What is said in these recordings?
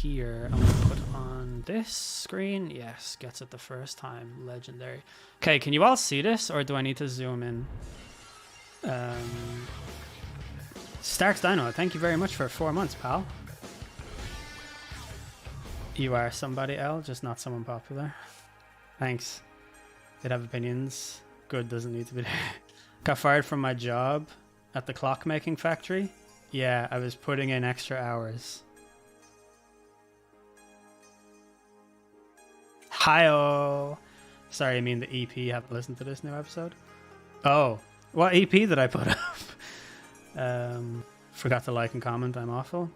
here. I'm gonna put on this screen. Yes, gets it the first time. Legendary. Okay, can you all see this, or do I need to zoom in? Starks Dino, thank you very much for 4 months, pal. You are somebody else, just not someone popular. Thanks. Did have opinions. Good, doesn't need to be there. Got fired from my job at the clockmaking factory. Yeah, I was putting in extra hours. Hi-oh. Sorry, I mean the EP. Haven't listened to this new episode. Oh, what EP did I put up? Forgot to like and comment. I'm awful.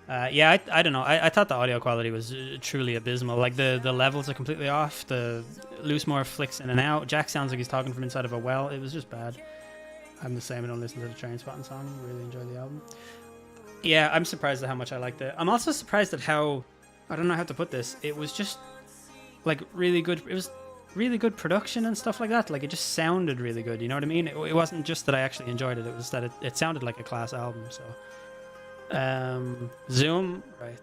Yeah, I don't know. I thought the audio quality was truly abysmal. Like the levels are completely off. The Loosemore flicks in and out. Jack sounds like he's talking from inside of a well. It was just bad. I'm the same. I don't listen to the Trainspotting song. Really enjoy the album. Yeah, I'm surprised at how much I liked it. I'm also surprised at how, I don't know how to put this. It was just like really good. It was really good production and stuff like that. Like it just sounded really good. You know what I mean? It wasn't just that I actually enjoyed it. It was that it sounded like a class album. So. Zoom, right.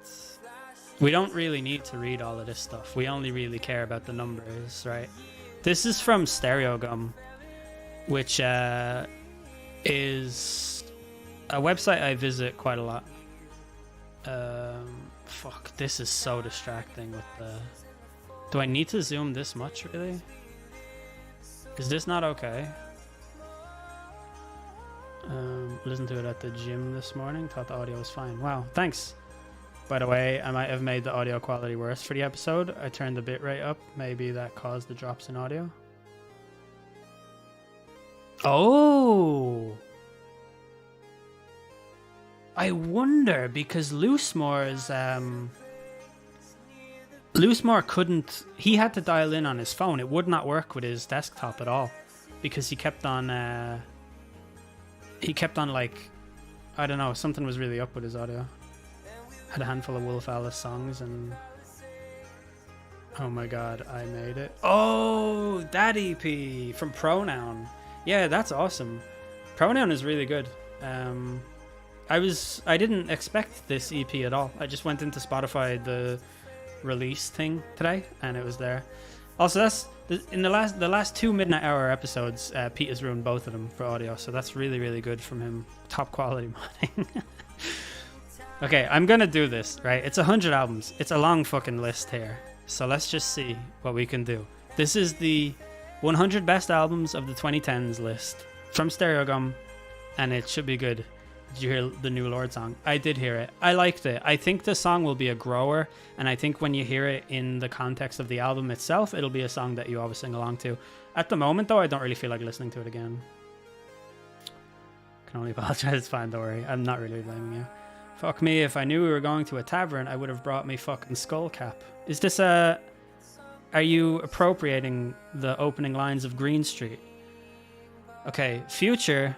We don't really need to read all of this stuff. We only really care about the numbers, right? This is from Stereogum, which is a website I visit quite a lot. Fuck, this is so distracting with the... Do I need to zoom this much, really? Is this not okay? Listened to it at the gym this morning. Thought the audio was fine. Wow, thanks. By the way, I might have made the audio quality worse for the episode. I turned the bitrate up. Maybe that caused the drops in audio. Oh! I wonder, because Loosemore's... Loosemore couldn't... He had to dial in on his phone. It would not work with his desktop at all. Because he kept on... like, I don't know, something was really up with his audio. Had a handful of Wolf Alice songs and... Oh my god, I made it. Oh, that EP from Pronoun. Yeah, that's awesome. Pronoun is really good. I didn't expect this EP at all. I just went into Spotify, the release thing today, and it was there. Also, that's in the last 2 Midnight Hour episodes. Pete has ruined both of them for audio, so that's really, really good from him. Top quality modding. Okay, I'm gonna do this, right? It's 100 albums. It's a long fucking list here, so let's just see what we can do. This is the 100 best albums of the 2010s list from Stereogum, and it should be good. Did you hear the New Lord song? I did hear it. I liked it. I think the song will be a grower, and I think when you hear it in the context of the album itself, it'll be a song that you always sing along to. At the moment, though, I don't really feel like listening to it again. Can only apologize. It's fine, don't worry. I'm not really blaming you. Fuck me, if I knew we were going to a tavern, I would have brought me fucking skull cap. Is this a... Are you appropriating the opening lines of Green Street? Okay, Future...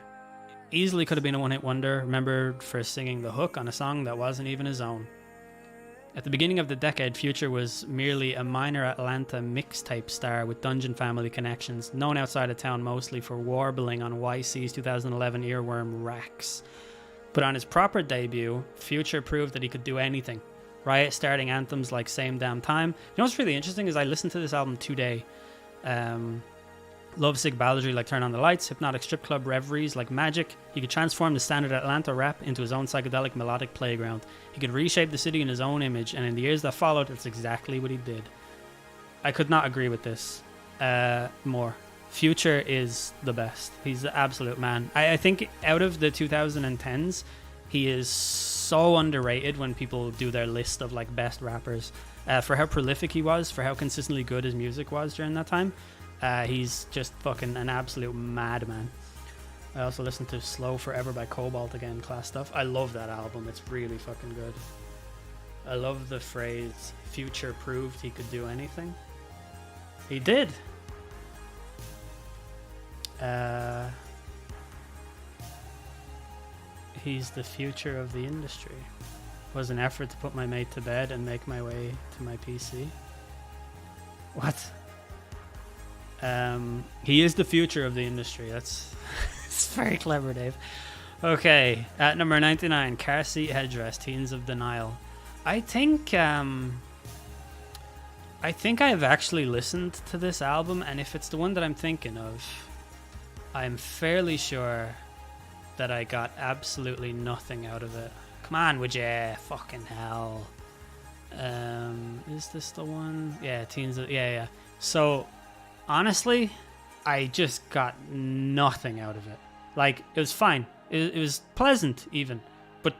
easily could have been a one-hit wonder, remembered for singing the hook on a song that wasn't even his own. At the beginning of the decade, Future was merely a minor Atlanta mixtape star with Dungeon Family connections, known outside of town mostly for warbling on YC's 2011 earworm Rax. But on his proper debut, Future proved that he could do anything. Riot-starting anthems like Same Damn Time. You know what's really interesting is I listened to this album today. Lovesick balladry like Turn on the Lights, hypnotic strip club reveries like Magic. He could transform the standard Atlanta rap into his own psychedelic melodic playground. He could reshape the city in his own image, and in the years that followed, that's exactly what he did. I could not agree with this more. Future is the best. He's the absolute man. I think out of the 2010s, he is so underrated when people do their list of like best rappers. For how prolific he was, for how consistently good his music was during that time. He's just fucking an absolute madman. I also listened to Slow Forever by Cobalt again, class stuff. I love that album. It's really fucking good. I love the phrase, Future proved he could do anything. He did. He's the future of the industry. Was an effort to put my mate to bed and make my way to my PC. What? He is the future of the industry. That's it's very clever, Dave. Okay, at number 99, Car Seat Headdress, Teens of Denial. I think I've actually listened to this album, and if it's the one that I'm thinking of, I'm fairly sure that I got absolutely nothing out of it. Come on, would ya? Fucking hell. Is this the one? Yeah, Teens. Yeah. So, honestly, I just got nothing out of it. Like, it was fine. It was pleasant, even. But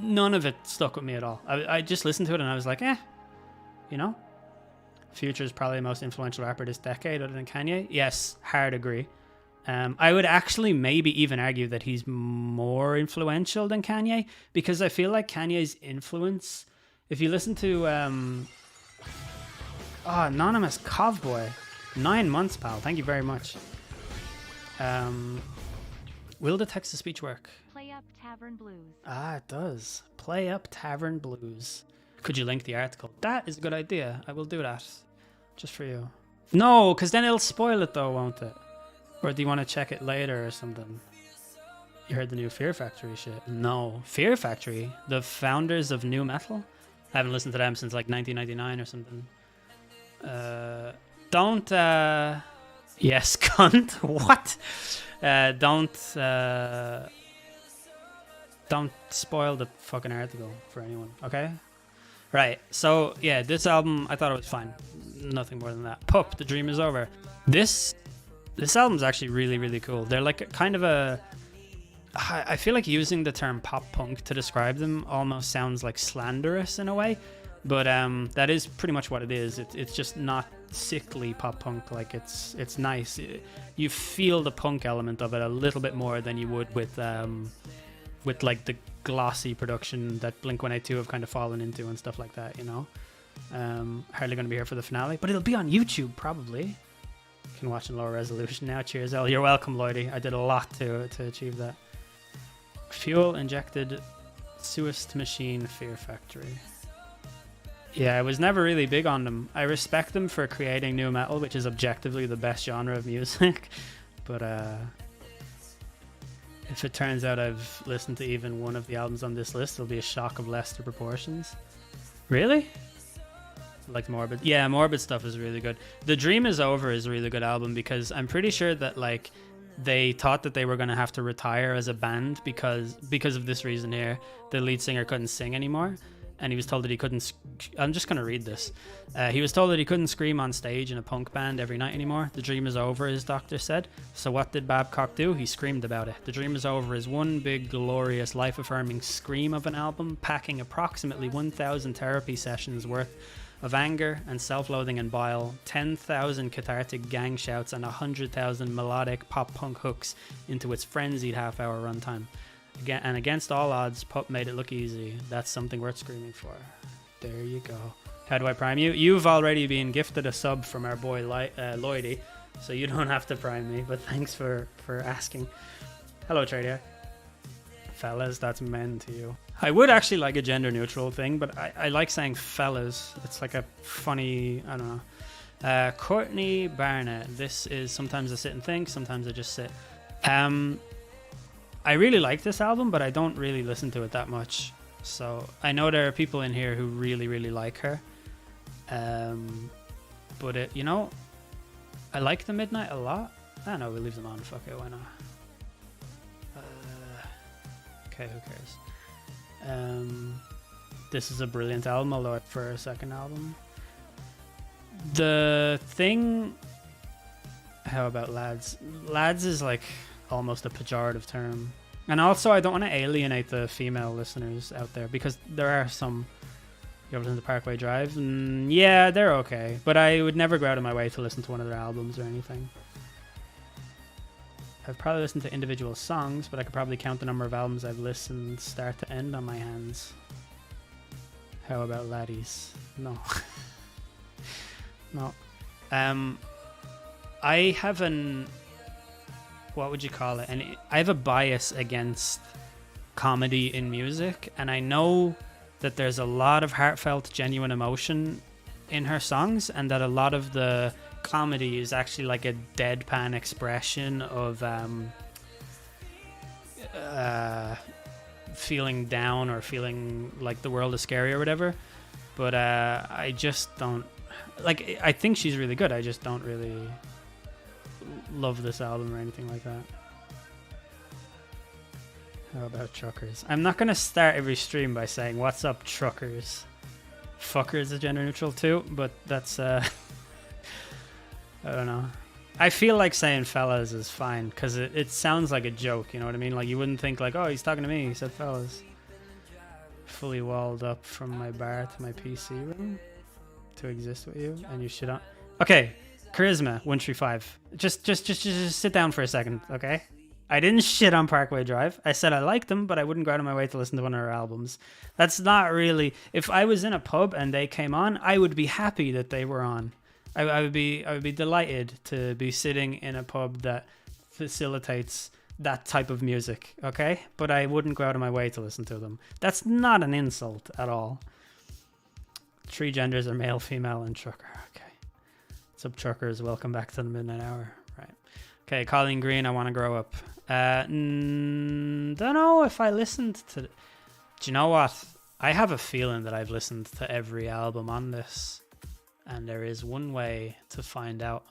none of it stuck with me at all. I just listened to it and I was like, you know? Future is probably the most influential rapper this decade other than Kanye. Yes, hard agree. I would actually maybe even argue that he's more influential than Kanye, because I feel like Kanye's influence, if you listen to Anonymous Cowboy, 9 months, pal, thank you very much. Will the text-to-speech work? Play up Tavern Blues. It does. Play up Tavern Blues. Could you link the article? That is a good idea. I will do that. Just for you. No, because then it'll spoil it though, won't it? Or do you want to check it later or something? You heard the new Fear Factory shit? No. Fear Factory? The founders of nu metal? I haven't listened to them since like 1999 or something. Yes, cunt. What? Don't spoil the fucking article for anyone, okay? Right, so yeah, this album, I thought it was fine. Nothing more than that. Pup, The Dream Is Over. This album's actually really, really cool. They're like kind of I feel like using the term pop punk to describe them almost sounds like slanderous in a way, but that is pretty much what it is. It's just not sickly pop punk. Like it's nice. You feel the punk element of it a little bit more than you would with like the glossy production that Blink-182 have kind of fallen into and stuff like that, you know. Hardly going to be here for the finale, but it'll be on YouTube probably. You can watch in lower resolution now. Cheers, L. You're welcome, Lloydie. I did a lot to achieve that. Fuel injected Suist Machine Fear Factory. Yeah, I was never really big on them. I respect them for creating nu metal, which is objectively the best genre of music, but if it turns out I've listened to even one of the albums on this list, it'll be a shock of lesser proportions. Really? Like Morbid. Yeah, Morbid stuff is really good. The Dream Is Over is a really good album because I'm pretty sure that like they thought that they were going to have to retire as a band because of this reason here. The lead singer couldn't sing anymore. And he was told that he couldn't... I'm just going to read this. He was told that he couldn't scream on stage in a punk band every night anymore. The dream is over, his doctor said. So what did Babcock do? He screamed about it. The Dream Is Over is one big, glorious, life-affirming scream of an album, packing approximately 1,000 therapy sessions worth of anger and self-loathing and bile, 10,000 cathartic gang shouts, and 100,000 melodic pop-punk hooks into its frenzied half-hour runtime. And against all odds, Pup made it look easy. That's something worth screaming for. There you go. How do I prime you? You've already been gifted a sub from our boy Lloydie, so you don't have to prime me, but thanks for asking. Hello, Tradia. Fellas, that's men to you. I would actually like a gender neutral thing, but I like saying fellas. It's like a funny, I don't know. Courtney Barnett. This is Sometimes I Sit and Think, Sometimes I Just Sit. I really like this album, but I don't really listen to it that much. So I know there are people in here who really, really like her. But it, you know, I like The Midnight a lot. I don't know, we'll leave them on. Fuck it, why not? Okay, who cares? This is a brilliant album, although it's for a second album. The thing... How about Lads? Lads is like almost a pejorative term. And also, I don't want to alienate the female listeners out there, because there are some. You ever listen to Parkway Drive? Yeah, they're okay, but I would never go out of my way to listen to one of their albums or anything. I've probably listened to individual songs, but I could probably count the number of albums I've listened start to end on my hands. How about Laddies? No. No. I have what would you call it? And I have a bias against comedy in music, and I know that there's a lot of heartfelt, genuine emotion in her songs, and that a lot of the comedy is actually like a deadpan expression of feeling down or feeling like the world is scary or whatever. But I just don't like. I think she's really good. I just don't really love this album or anything like that. How about truckers? I'm not gonna start every stream by saying "What's up, truckers?" Fuckers is gender neutral too, but that's I don't know. I feel like saying fellas is fine because it sounds like a joke. You know what I mean? Like you wouldn't think like, oh, he's talking to me. He said fellas. Fully walled up from my bar to my PC room to exist with you, and you should not. Okay, Charisma 135. Just sit down for a second, okay? I didn't shit on Parkway Drive. I said I liked them, but I wouldn't go out of my way to listen to one of her albums. That's not really. If I was in a pub and they came on, I would be happy that they were on. I would be delighted to be sitting in a pub that facilitates that type of music, okay? But I wouldn't go out of my way to listen to them. That's not an insult at all. 3 genders are male, female, and trucker. Okay. What's up, truckers? Welcome back to the Midnight Hour. Right. Okay, Colleen Green, I Want to Grow Up. Don't know if I listened to... Do you know what? I have a feeling that I've listened to every album on this. And there is one way to find out.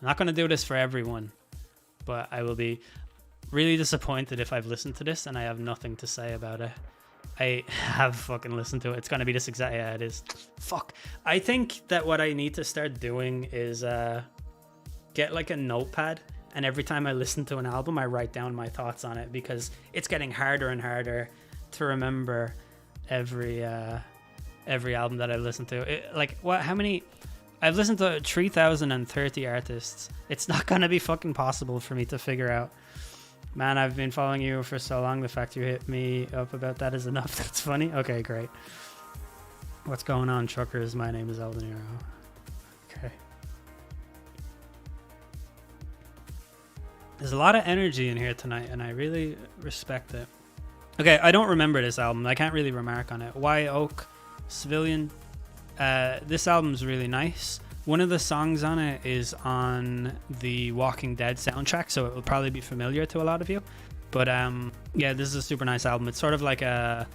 I'm not going to do this for everyone. But I will be really disappointed if I've listened to this and I have nothing to say about it. I have fucking listened to it. It's gonna be this exact. Yeah, it is. Fuck. I think that what I need to start doing is get like a notepad, and every time I listen to an album, I write down my thoughts on it because it's getting harder and harder to remember every album that I've listened to. Like what? How many? I've listened to 3,030 artists. It's not gonna be fucking possible for me to figure out. Man, I've been following you for so long. The fact you hit me up about that is enough. That's funny. Okay, great. What's going on, truckers? My name is Elden Hero. Okay. There's a lot of energy in here tonight, and I really respect it. Okay, I don't remember this album. I can't really remark on it. Why Oak? Civilian. This album's really nice. One of the songs on it is on the Walking Dead soundtrack, so it will probably be familiar to a lot of you. But yeah, this is a super nice album. It's sort of like a,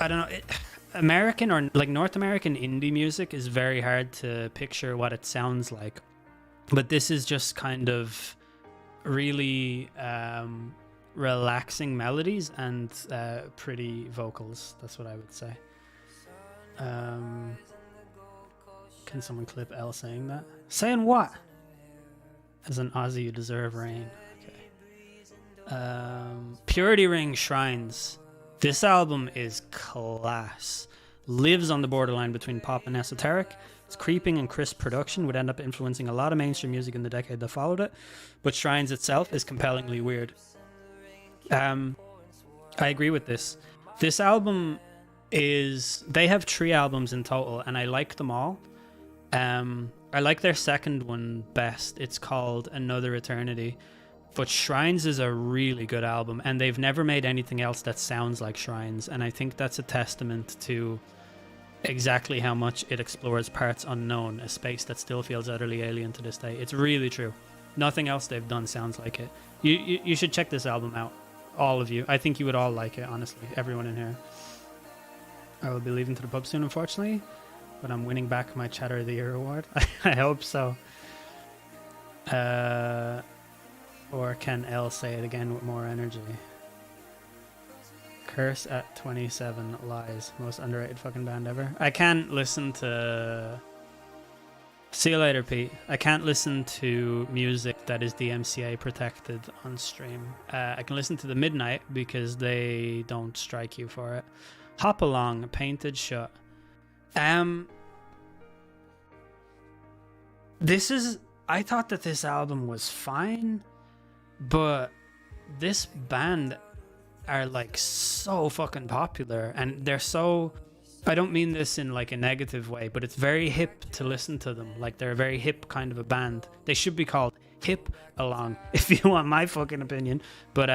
I don't know, American or like North American indie music is very hard to picture what it sounds like. But this is just kind of really relaxing melodies and pretty vocals. That's what I would say. Can someone clip L saying that? Saying what? As an Aussie, you deserve rain. Okay. Purity Ring Shrines. This album is class. Lives on the borderline between pop and esoteric. Its creeping and crisp production would end up influencing a lot of mainstream music in the decade that followed it, but Shrines itself is compellingly weird. I agree with this. This album is... They have 3 albums in total, and I like them all. I like their second one best. It's called Another Eternity. But Shrines is a really good album, and they've never made anything else that sounds like Shrines, and I think that's a testament to exactly how much it explores parts unknown, a space that still feels utterly alien to this day. It's really true. Nothing else they've done sounds like it. You should check this album out, all of you. I think you would all like it, honestly, everyone in here. I will be leaving to the pub soon, unfortunately, but I'm winning back my Chatter of the Year award. I hope so. Or can L say it again with more energy? Curse at 27 Lies. Most underrated fucking band ever. I can't listen to... See you later, Pete. I can't listen to music that is DMCA protected on stream. I can listen to the Midnight because they don't strike you for it. Hop Along, Painted Shut. This is... I thought that this album was fine, but this band are like so fucking popular, and they're so... I don't mean this in like a negative way, but it's very hip to listen to them. Like they're a very hip kind of a band. They should be called Hip Along, if you want my fucking opinion. But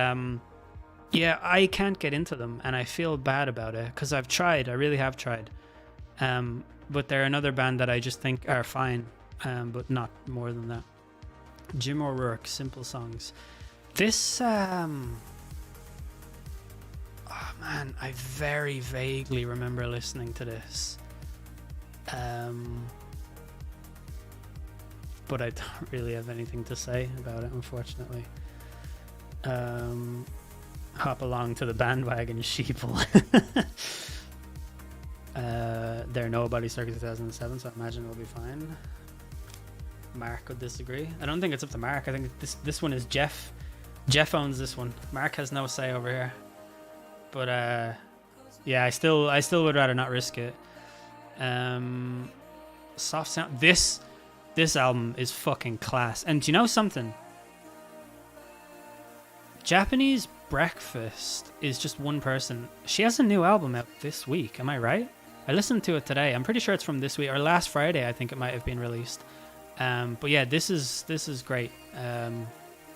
yeah, I can't get into them, and I feel bad about it because I've tried. I really have tried. But they're another band that I just think are fine, but not more than that. Jim O'Rourke, Simple Songs. This man, I very vaguely remember listening to this. But I don't really have anything to say about it, unfortunately. Hop along to the bandwagon, sheeple. They're Nobody circa 2007, so I imagine it'll be fine. Mark would disagree. I don't think it's up to Mark. I think this one is Jeff. Jeff owns this one. Mark has no say over here. But yeah, I still would rather not risk it. Soft sound. This album is fucking class. And do you know something? Japanese Breakfast is just one person. She has a new album out this week. Am I right? I listened to it today. I'm pretty sure it's from this week or last Friday. I think it might have been released. But yeah, this is great.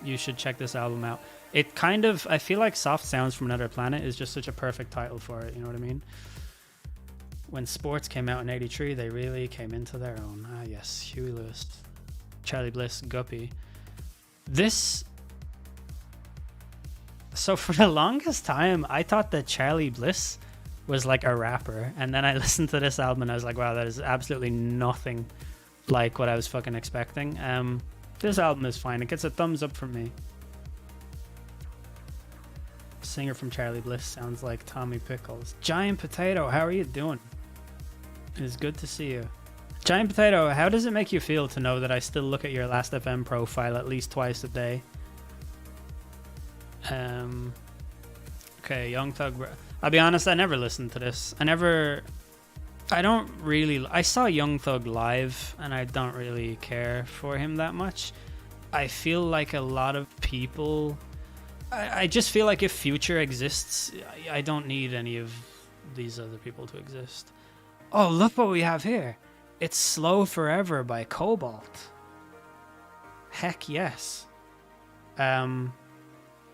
You should check this album out. It kind of, I feel like Soft Sounds from Another Planet is just such a perfect title for it. You know what I mean? When Sports came out in '83, they really came into their own. Ah, yes, Huey Lewis, Charlie Bliss, Guppy. So for the longest time, I thought that Charlie Bliss was like a rapper, and then I listened to this album and I was like, wow, that is absolutely nothing like what I was fucking expecting. This album is fine. It gets a thumbs up from me. Singer from Charlie Bliss sounds like Tommy Pickles. Giant Potato, how are you doing? It is good to see you. Giant Potato, how does it make you feel to know that I still look at your Last FM profile at least twice a day? Okay, Young Thug. I'll be honest, I never listened to this. I saw Young Thug live, and I don't really care for him that much. I feel like a lot of people... I just feel like if Future exists, I don't need any of these other people to exist. Oh, look what we have here. It's Slow Forever by Cobalt. Heck yes.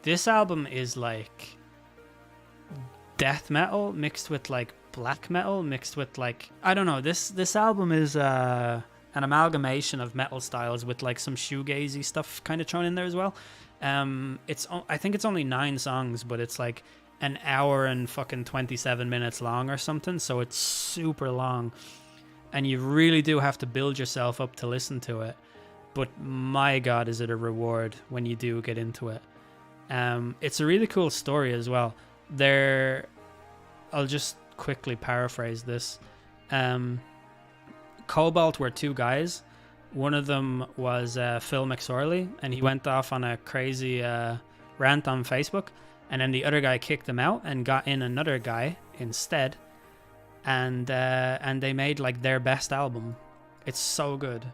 This album is like death metal mixed with like black metal mixed with like, I don't know, this album is an amalgamation of metal styles with like some shoegazy stuff kind of thrown in there as well. I think it's only 9 songs, but it's like an hour and fucking 27 minutes long or something, so it's super long, and you really do have to build yourself up to listen to it. But my god, is it a reward when you do get into it. It's a really cool story as well. I'll just quickly paraphrase this. Cobalt were 2 guys. One of them was Phil McSorley, and he went off on a crazy rant on Facebook, and then the other guy kicked him out and got in another guy instead, and they made like their best album. It's so good.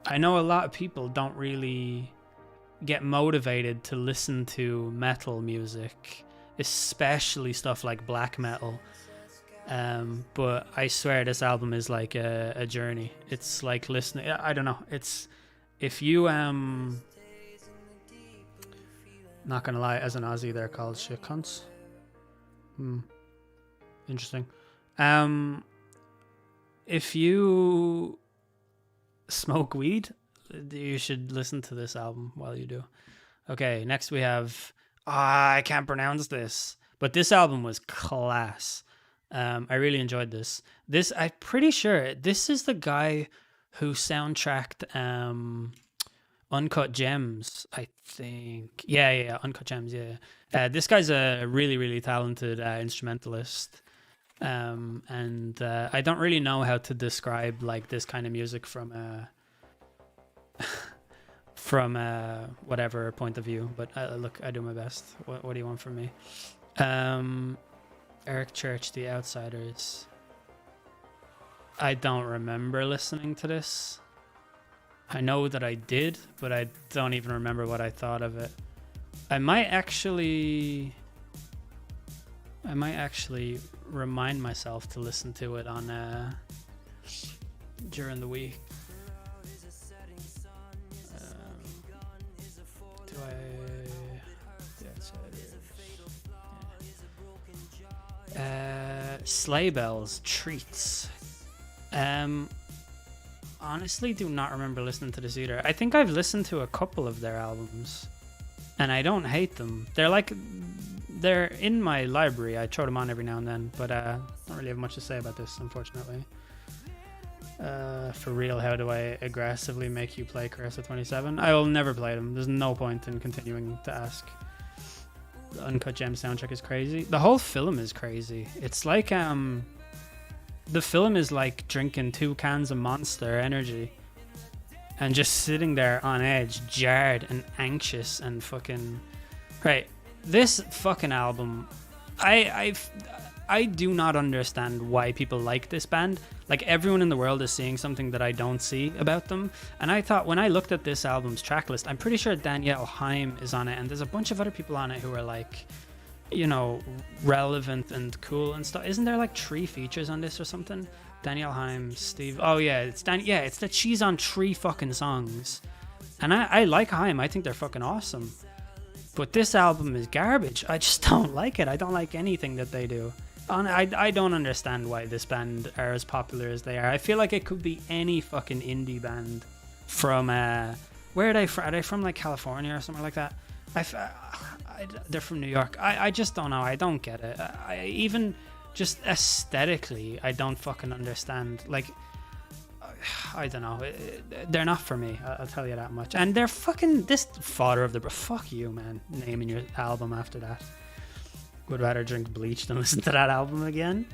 I know a lot of people don't really get motivated to listen to metal music, especially stuff like black metal. But I swear this album is like a journey. It's like listening, I don't know, it's, if you not gonna lie, as an Aussie they're called shit cunts. Interesting. If you smoke weed, you should listen to this album while you do. Okay, next we have, I can't pronounce this, but this album was class. I really enjoyed this. I'm pretty sure this is the guy who soundtracked Uncut Gems, I think. Yeah, Uncut Gems, yeah. This guy's a really, really talented instrumentalist. And I don't really know how to describe like this kind of music from whatever point of view, but look, I do my best. What do you want from me? Eric Church, The Outsiders. I don't remember listening to this. I know that I did, but I don't even remember what I thought of it. I might actually remind myself to listen to it on during the week. Sleigh Bells, Treats. Honestly do not remember listening to this either. I think I've listened to a couple of their albums, and I don't hate them. They're like they're in my library. I throw them on every now and then, but don't really have much to say about this, unfortunately. For real, how do I aggressively make you play Curse of 27? I will never play them. There's no point in continuing to ask. The Uncut Gem soundtrack is crazy. The whole film is crazy. It's like the film is like drinking 2 cans of Monster Energy and just sitting there on edge, jarred and anxious and fucking... Right, this fucking album, I do not understand why people like this band. Like, everyone in the world is seeing something that I don't see about them. And I thought, when I looked at this album's track list, I'm pretty sure Danielle Haim is on it, and there's a bunch of other people on it who are like, you know, relevant and cool and stuff. Isn't there like 3 features on this or something? Danielle Haim, Steve. Oh yeah, it's it's that she's on 3 fucking songs. And I like Haim. I think they're fucking awesome. But this album is garbage. I just don't like it. I don't like anything that they do. I don't understand why this band are as popular as they are. I feel like it could be any fucking indie band from where are they from? Are they from like California or something like that? They're from New York. I just don't know. I don't get it. Even just aesthetically, I don't fucking understand. Like, I don't know. They're not for me. I'll tell you that much. And they're fucking this Father of the... Fuck you, man. Naming your album after that. Would rather drink bleach than listen to that album again.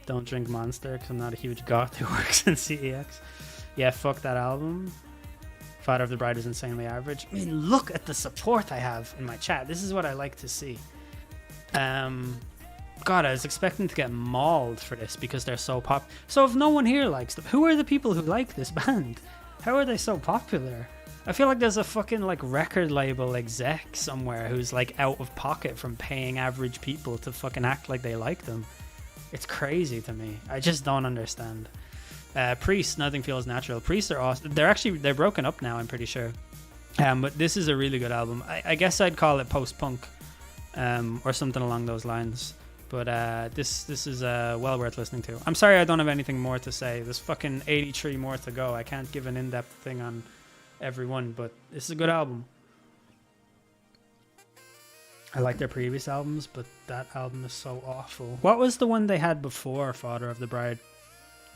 Don't drink Monster because I'm not a huge goth who works in CEX. Yeah, fuck that album. Father of the Bride was insanely average. I mean, look at the support I have in my chat. This is what I like to see. God, I was expecting to get mauled for this because they're so pop. So if no one here likes them, who are the people who like this band? How are they so popular? I feel like there's a fucking like record label exec somewhere who's like out of pocket from paying average people to fucking act like they like them. It's crazy to me. I just don't understand. Priest, Nothing Feels Natural. Priest are awesome. They're broken up now, I'm pretty sure. But this is a really good album. I guess I'd call it post-punk or something along those lines. But this is well worth listening to. I'm sorry I don't have anything more to say. There's fucking 83 more to go. I can't give an in-depth thing on everyone, but this is a good album. I like their previous albums, but that album is so awful. What was the one they had before Father of the Bride?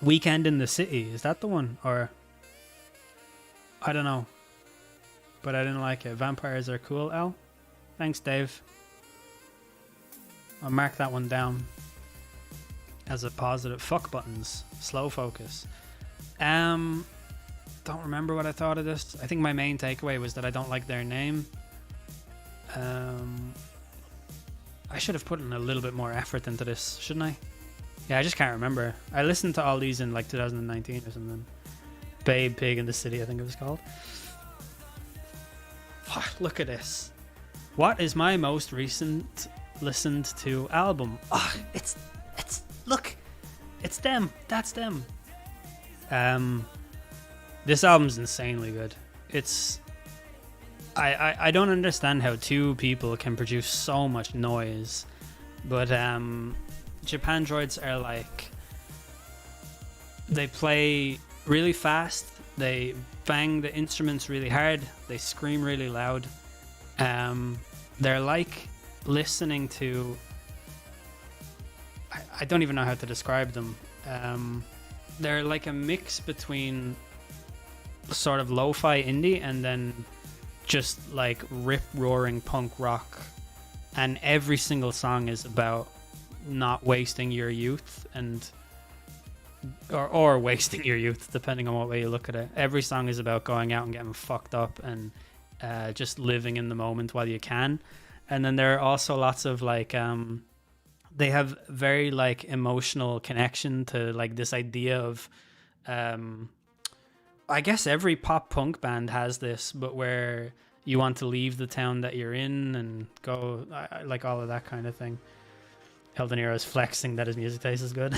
Weekend in the City. Is that the one? Or I don't know. But I didn't like it. Vampires are cool, Al. Thanks, Dave. I'll mark that one down as a positive. Fuck buttons. Slow focus. Don't remember what I thought of this. I think my main takeaway was that I don't like their name. I should have put in a little bit more effort into this, shouldn't I? Yeah, I just can't remember. I listened to all these in like 2019 or something. Babe Pig in the City, I think it was called. Oh, look at this. What is my most recent listened to album? Oh, it's look, it's them. That's them. This album's insanely good. It's I don't understand how 2 people can produce so much noise, but Japandroids are like, they play really fast, they bang the instruments really hard, they scream really loud. They're like listening to, I don't even know how to describe them. They're like a mix between sort of lo-fi indie and then just like rip-roaring punk rock, and every single song is about not wasting your youth and or wasting your youth, depending on what way you look at it. Every song is about going out and getting fucked up and just living in the moment while you can. And then there are also lots of like they have very like emotional connection to like this idea of I guess every pop punk band has this, but where you want to leave the town that you're in and go, like all of that kind of thing. Eldon Nero is flexing that his music taste is good.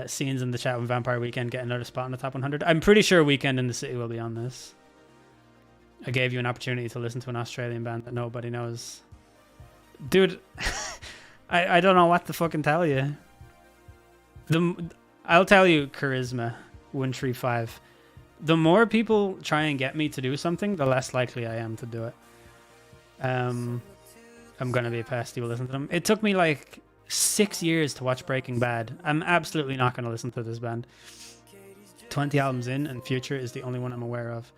Scenes in the chat when Vampire Weekend get another spot in the top 100. I'm pretty sure Weekend in the City will be on this. I gave you an opportunity to listen to an Australian band that nobody knows. Dude, I don't know what to fucking tell you. I'll tell you, Charisma 135. The more people try and get me to do something, the less likely I am to do it. I'm gonna be a pest. You will listen to them. It took me like 6 years to watch Breaking Bad. I'm absolutely not gonna listen to this band. 20 albums in, and Future is the only one I'm aware of.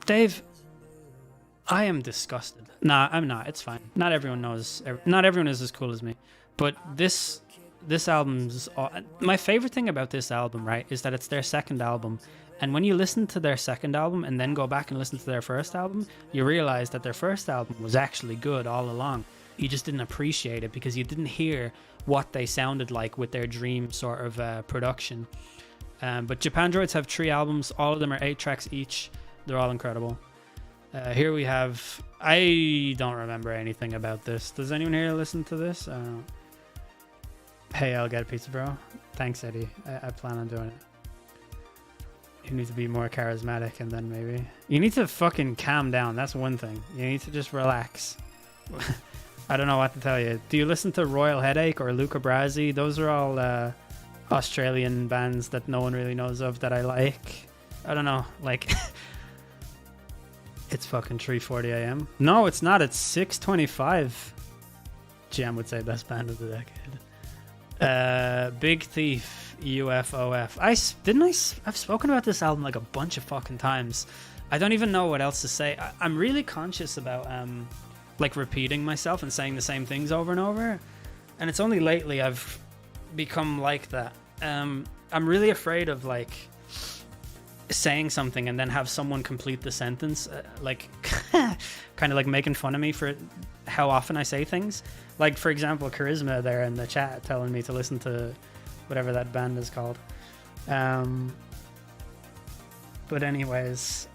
Dave, I am disgusted. Nah, I'm not. It's fine. Not everyone knows. Not everyone is as cool as me. But this album's... My favorite thing about this album, right, is that it's their second album. And when you listen to their second album and then go back and listen to their first album, you realize that their first album was actually good all along. You just didn't appreciate it because you didn't hear what they sounded like with their dream sort of production. But Japandroids have 3 albums. All of them are 8 tracks each. They're all incredible. Here we have... I don't remember anything about this. Does anyone here listen to this? Hey, I'll get a pizza, bro. Thanks, Eddie. I plan on doing it. You need to be more charismatic, and then maybe... You need to fucking calm down. That's one thing. You need to just relax. I don't know what to tell you. Do you listen to Royal Headache or Luca Brasi? Those are all Australian bands that no one really knows of that I like. I don't know. Like... It's fucking 3:40 a.m. No, it's not. It's 6:25. GM would say best band of the decade. Big Thief, UFOF. I've spoken about this album like a bunch of fucking times. I don't even know what else to say. I'm really conscious about like repeating myself and saying the same things over and over. And it's only lately I've become like that. I'm really afraid of like saying something and then have someone complete the sentence, like kind of like making fun of me for how often I say things. Like, for example, Charisma there in the chat telling me to listen to whatever that band is called. But anyways,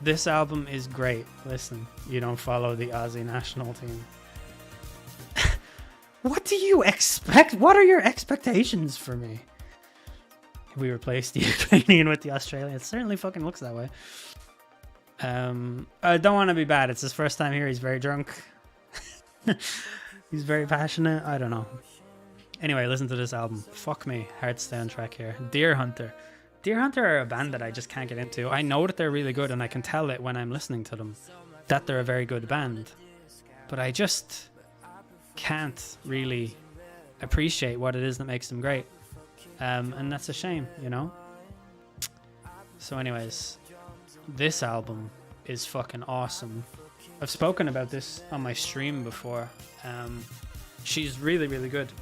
this album is great. Listen, you don't follow the Aussie national team. What do you expect? What are your expectations for me? We replaced the Ukrainian with the Australian. It certainly fucking looks that way. I don't want to be bad. It's his first time here. He's very drunk. He's very passionate. I don't know. Anyway, listen to this album. Fuck me. Hard to stay on track here. Deer Hunter. Deer Hunter are a band that I just can't get into. I know that they're really good, and I can tell it when I'm listening to them that they're a very good band. But I just can't really appreciate what it is that makes them great. And that's a shame, you know? So anyways, this album is fucking awesome. I've spoken about this on my stream before. She's really, really good.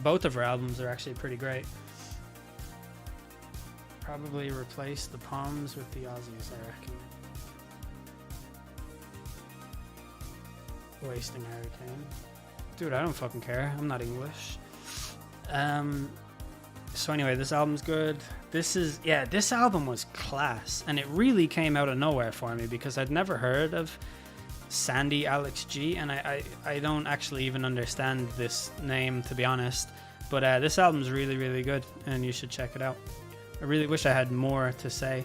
Both of her albums are actually pretty great. Probably replace the Palms with the Aussies, I reckon. Wasting Hurricane. Dude, I don't fucking care. I'm not English. So anyway, this album's good. This album was class, and it really came out of nowhere for me because I'd never heard of Sandy Alex G, and I don't actually even understand this name, to be honest. But this album's really, really good, and you should check it out. I really wish I had more to say.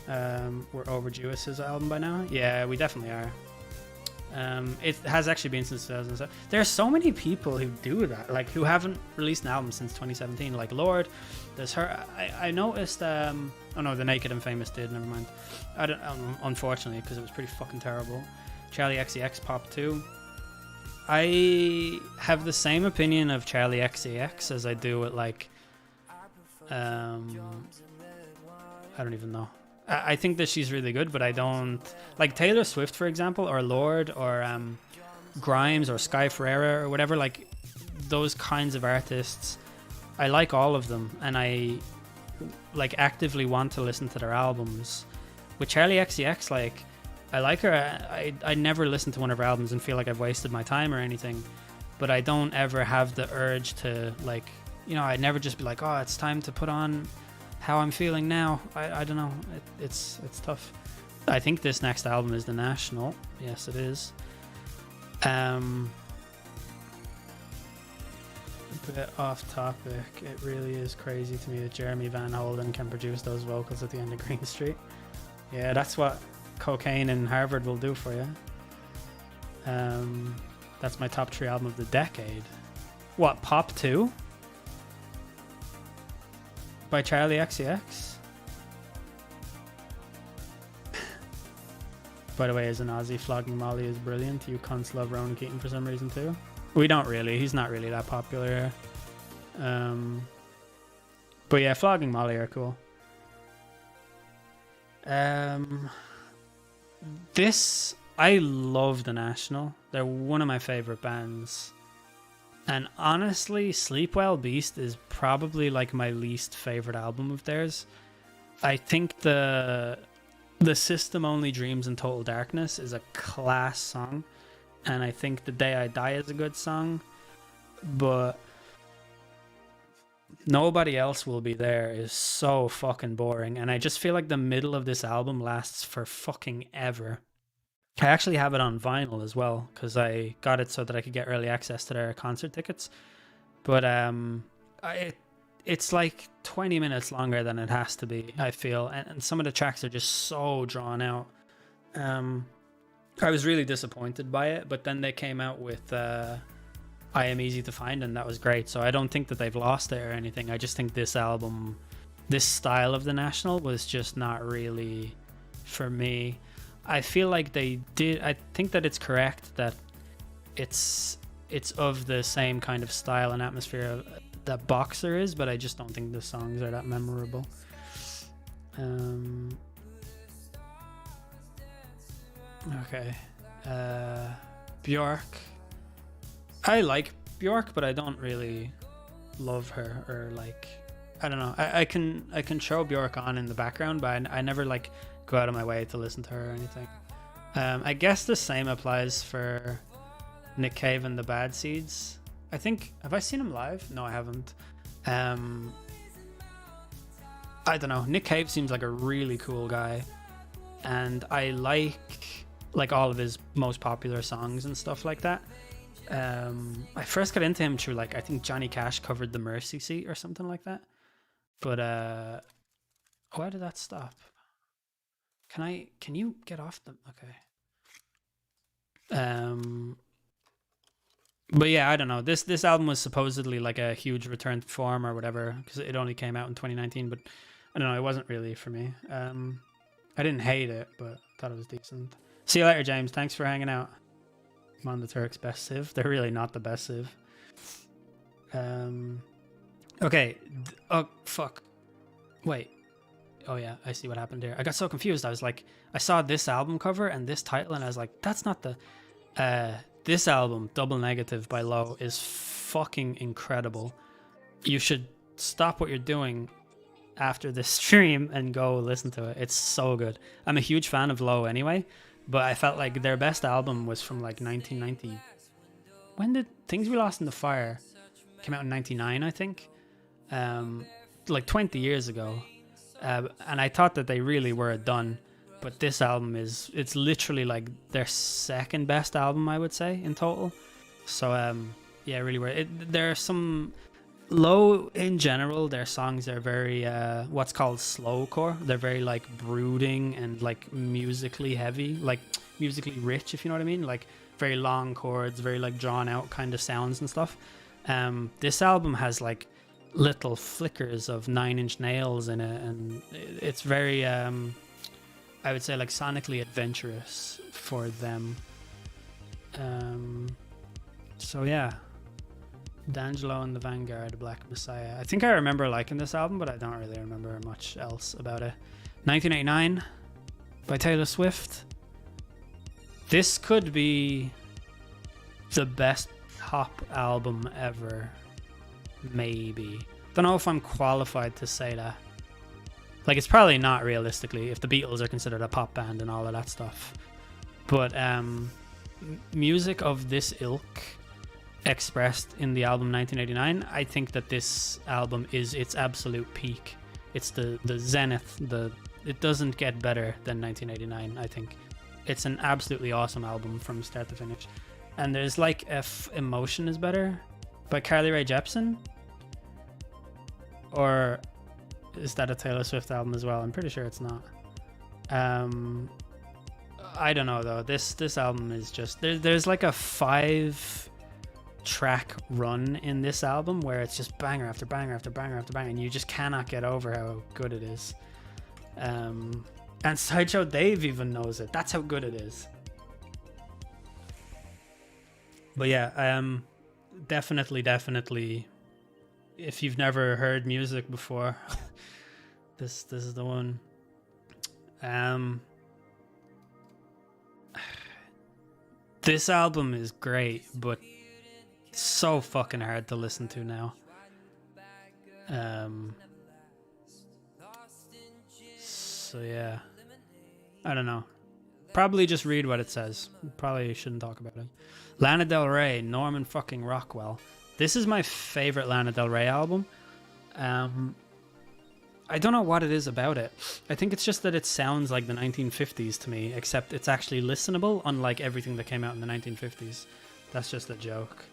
We're overdue with his album by now. Yeah, we definitely are. It has actually been since 2007. There are so many people who do that, like who haven't released an album since 2017. Like Lorde, there's her. I noticed. Oh no, The Naked and Famous did. Never mind. I don't. Unfortunately, because it was pretty fucking terrible. Charlie XCX Pop 2. I have the same opinion of Charlie XCX as I do with like. I don't even know. I think that she's really good, but I don't like Taylor Swift, for example, or Lorde, or Grimes, or Sky Ferreira, or whatever. Like those kinds of artists, I like all of them, and I like actively want to listen to their albums. With Charlie XCX, like I like her. I never listen to one of her albums and feel like I've wasted my time or anything, but I don't ever have the urge to like, you know, I'd never just be like, oh, it's time to put on how I'm feeling now. I don't know. It's tough. I think this next album is The National. Yes, it is. A bit off topic. It really is crazy to me that Jeremy Van Holden can produce those vocals at the end of Green Street. Yeah, that's what cocaine in Harvard will do for you. That's my top 3 album of the decade. What, Pop 2? By Charlie XCX? by the way, is an Aussie. Flogging Molly is brilliant. You cunts love Ronan Keating for some reason too. We don't really. He's not really that popular here. But yeah, Flogging Molly are cool. This, I love The National. They're one of my favorite bands. And honestly, Sleepwell Beast is probably like my least favorite album of theirs. I think the System Only Dreams and Total Darkness is a class song. And I think The Day I Die is a good song. But Nobody Else Will Be There is so fucking boring. And I just feel like the middle of this album lasts for fucking ever. I actually have it on vinyl as well, because I got it so that I could get early access to their concert tickets. But it's like 20 minutes longer than it has to be, I feel. And some of the tracks are just so drawn out. I was really disappointed by it, but then they came out with I Am Easy to Find, and that was great. So I don't think that they've lost it or anything. I just think this album, this style of The National was just not really for me. I feel like they did. I think that it's correct that it's of the same kind of style and atmosphere that Boxer is, but I just don't think the songs are that memorable. Okay. Björk. I like Björk, but I don't really love her, or like, I don't know. I can show Björk on in the background, but I never like go out of my way to listen to her or anything. I guess the same applies for Nick Cave and the Bad Seeds. I think, have I seen him live? No, I haven't. I don't know. Nick Cave seems like a really cool guy, and I like all of his most popular songs and stuff like that. I first got into him through, like, I think Johnny Cash covered The Mercy Seat or something like that. But why did that stop? Can you get off them? Okay. But yeah, I don't know. This album was supposedly like a huge return to form or whatever, because it only came out in 2019, but I don't know, it wasn't really for me. I didn't hate it, but thought it was decent. See you later, James. Thanks for hanging out. I'm on the Turks' best Civ. They're really not the best Civ. Okay. Oh, fuck. Wait. Oh yeah, I see what happened here. I got so confused. I was like, I saw this album cover and this title, and I was like, that's not the... This album, Double Negative by Low, is fucking incredible. You should stop what you're doing after this stream and go listen to it. It's so good. I'm a huge fan of Low anyway, but I felt like their best album was from like 1990. When did Things We Lost in the Fire came out in 99, I think? Like 20 years ago. And I thought that they really were done. But this album it's literally like their second best album, I would say, in total. So, yeah, really weird. There are some... Low, in general, their songs are very, what's called slowcore. They're very, like, brooding and, like, musically heavy. Like, musically rich, if you know what I mean. Like, very long chords, very, like, drawn-out kind of sounds and stuff. This album has, like, little flickers of Nine Inch Nails in it. And it's very... I would say like sonically adventurous for them. So yeah, D'Angelo and the Vanguard, Black Messiah. I think I remember liking this album, but I don't really remember much else about it. 1989 by Taylor Swift. This could be the best pop album ever, maybe. Don't know if I'm qualified to say that. Like, it's probably not realistically, if the Beatles are considered a pop band and all of that stuff. But music of this ilk expressed in the album 1989, I think that this album is its absolute peak. It's the zenith. It doesn't get better than 1989, I think. It's an absolutely awesome album from start to finish. And there's like Emotion is Better by Carly Rae Jepsen. Or... is that a Taylor Swift album as well? I'm pretty sure it's not. I don't know though. This album is just there's like a 5-track run in this album where it's just banger after banger after banger after banger, and you just cannot get over how good it is. And Sideshow Dave even knows it. That's how good it is. But yeah, definitely. If you've never heard music before, this is the one. This album is great, but so fucking hard to listen to now. So yeah, I don't know. Probably just read what it says. Probably shouldn't talk about it. Lana Del Rey, Norman fucking Rockwell. This is my favorite Lana Del Rey album. I don't know what it is about it. I think it's just that it sounds like the 1950s to me, except it's actually listenable, unlike everything that came out in the 1950s. That's just a joke.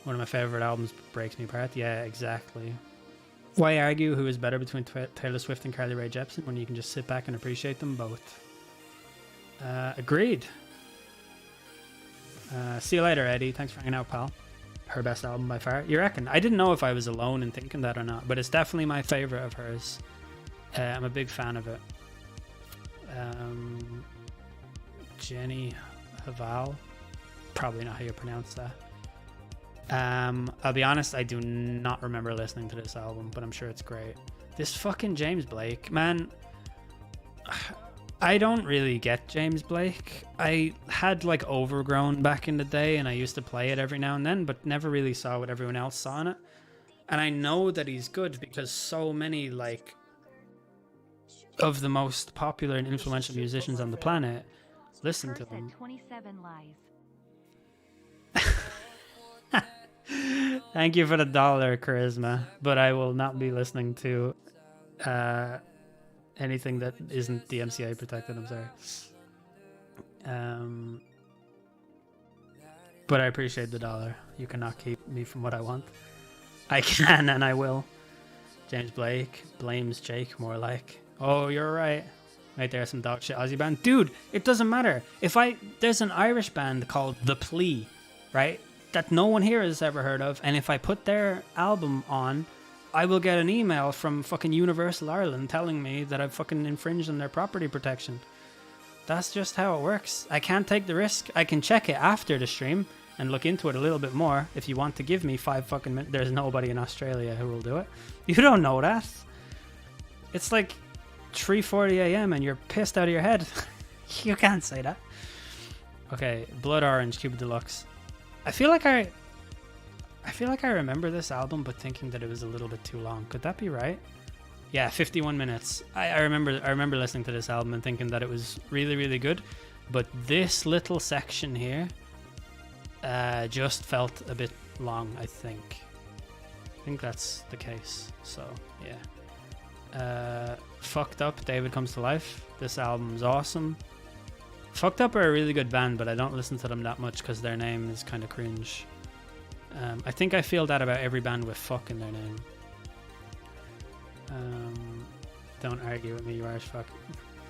One of my favorite albums breaks me apart. Yeah, exactly. Why argue who is better between Taylor Swift and Carly Rae Jepsen when you can just sit back and appreciate them both? Agreed. See you later, Eddie. Thanks for hanging out, pal. Her best album by far. You reckon? I didn't know if I was alone in thinking that or not, but it's definitely my favorite of hers. I'm a big fan of it. Jenny Haval. Probably not how you pronounce that. I'll be honest, I do not remember listening to this album, but I'm sure it's great. This fucking James Blake, man. I don't really get James Blake. I had like Overgrown back in the day and I used to play it every now and then, but never really saw what everyone else saw in it. And I know that he's good because so many like of the most popular and influential musicians on the planet listen to him. 27 lies. Thank you for the $1, Charisma, but I will not be listening to anything that isn't DMCA protected. I'm sorry. But I appreciate the $1. You cannot keep me from what I want. I can and I will. James Blake blames Jake more like. Oh, you're right. Right there, some dog shit Aussie band. Dude, it doesn't matter. There's an Irish band called The Plea, right? That no one here has ever heard of. And if I put their album on, I will get an email from fucking Universal Ireland telling me that I've fucking infringed on their property protection. That's just how it works. I can't take the risk. I can check it after the stream and look into it a little bit more. If you want to give me 5 fucking minutes, there's nobody in Australia who will do it. You don't know that. It's like 3:40 a.m. and you're pissed out of your head. You can't say that. Okay, Blood Orange, Cuba Deluxe. I feel like I remember this album, but thinking that it was a little bit too long. Could that be right? Yeah, 51 minutes. I remember listening to this album and thinking that it was really, really good, but this little section here just felt a bit long. I think that's the case. So yeah. Fucked Up, David Comes to Life. This album's awesome. Fucked Up are a really good band, but I don't listen to them that much because their name is kind of cringe. I think I feel that about every band with fuck in their name. Don't argue with me, you Irish fuck.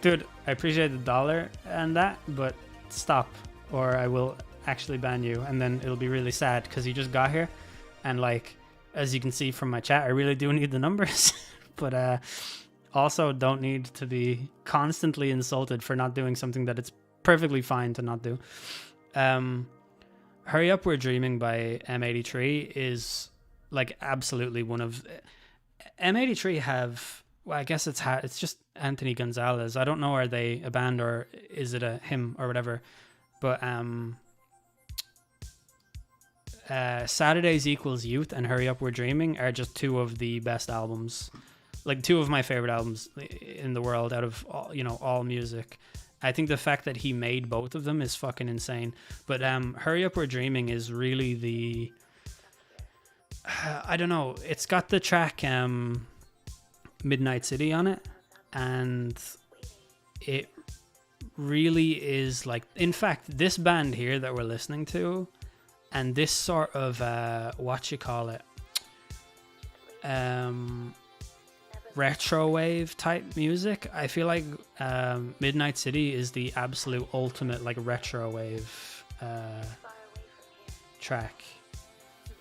Dude, I appreciate the $1 and that, but stop, or I will actually ban you, and then it'll be really sad because you just got here, and like, as you can see from my chat, I really do need the numbers, but also don't need to be constantly insulted for not doing something that it's perfectly fine to not do. Hurry Up We're Dreaming by M83 is like absolutely one of M83 have, well, I guess it's just Anthony Gonzalez. I don't know, are they a band or is it a him or whatever, but Saturdays Equals Youth and Hurry Up We're Dreaming are just two of the best albums, like two of my favorite albums in the world out of all music. I think the fact that he made both of them is fucking insane. But Hurry Up We're Dreaming is really the... I don't know. It's got the track Midnight City on it. And it really is like... In fact, this band here that we're listening to and this sort of... retro wave type music, I feel like Midnight City is the absolute ultimate like retro wave track.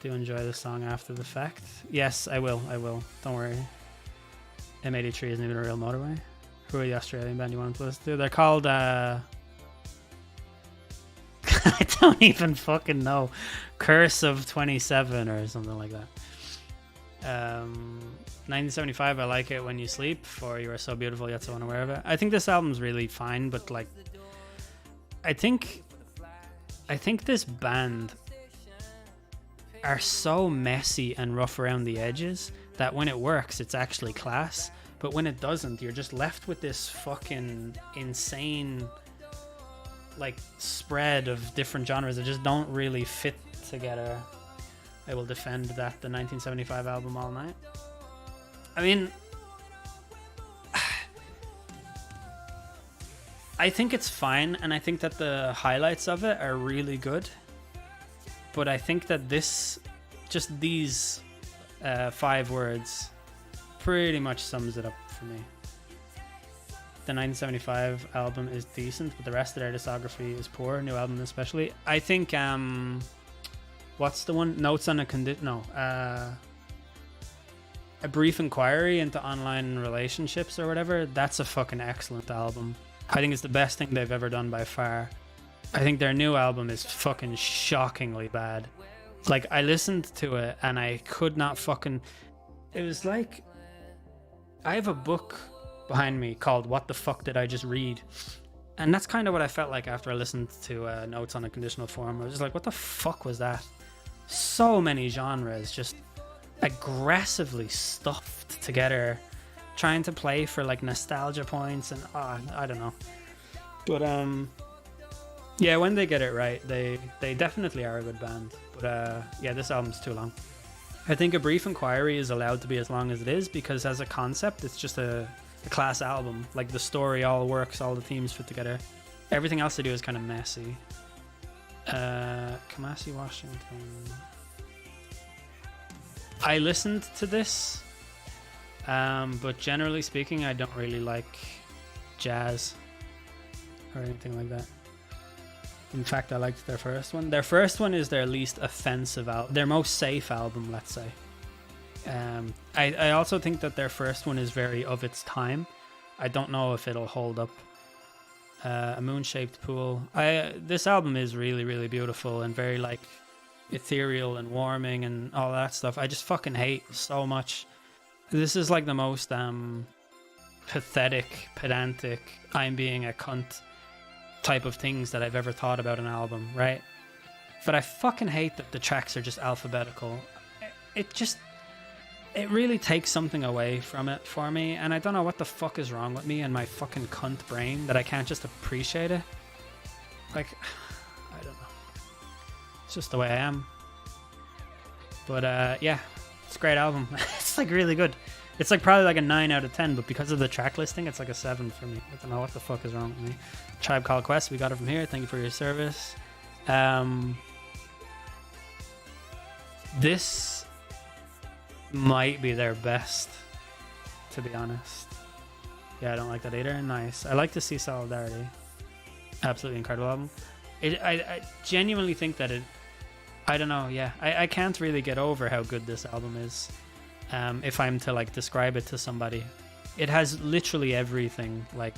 Do enjoy the song After the Fact. Yes, I will, don't worry. M83 isn't even a real motorway. Who are the Australian band you want to listen to? They're called I don't even fucking know. Curse of 27 or something like that. 1975, I Like It When You Sleep, for You Are So Beautiful Yet So Unaware of It. I think this album's really fine, but like I think this band are so messy and rough around the edges that when it works, it's actually class. But when it doesn't, you're just left with this fucking insane like spread of different genres that just don't really fit together. I will defend that the 1975 album all night. I mean, I think it's fine, and I think that the highlights of it are really good. But I think that just these 5 words pretty much sums it up for me. The 1975 album is decent, but the rest of their discography is poor. New album especially. I think what's the one? Notes on a A Brief Inquiry into Online Relationships or whatever. That's a fucking excellent album. I think it's the best thing they've ever done by far. I think their new album is fucking shockingly bad. Like, I listened to it and I could not fucking... It was like... I have a book behind me called What the Fuck Did I Just Read? And that's kind of what I felt like after I listened to Notes on a Conditional Form. I was just like, what the fuck was that? So many genres just aggressively stuffed together, trying to play for like nostalgia points and I don't know. But yeah, when they get it right, they definitely are a good band. But yeah, this album's too long. I think A Brief Inquiry is allowed to be as long as it is because as a concept, it's just a class album. Like, the story all works, all the themes fit together. Everything else they do is kind of messy. Kamasi Washington. I listened to this, but generally speaking, I don't really like jazz or anything like that. In fact, I liked their first one. Their first one is their least offensive album, their most safe album, let's say. I also think that their first one is very of its time. I don't know if it'll hold up. A Moon-Shaped Pool. This album is really, really beautiful and very like ethereal and warming and all that stuff. I just fucking hate so much. This is like the most pathetic, pedantic, I'm being a cunt type of things that I've ever thought about an album, right? But I fucking hate that the tracks are just alphabetical. It really takes something away from it for me, and I don't know what the fuck is wrong with me and my fucking cunt brain that I can't just appreciate it. Like, I don't know. It's just the way I am. But yeah, it's a great album. It's like really good. It's like probably like a 9 out of 10, but because of the track listing, it's like a 7 for me. I don't know what the fuck is wrong with me. Tribe Called Quest, we got it from here. Thank you for your service. This might be their best, to be honest. Yeah, I don't like that either. Nice. I like to see Solidarity. Absolutely incredible album. I genuinely think that I don't know, yeah. I can't really get over how good this album is. If I'm to like describe it to somebody, it has literally everything. Like,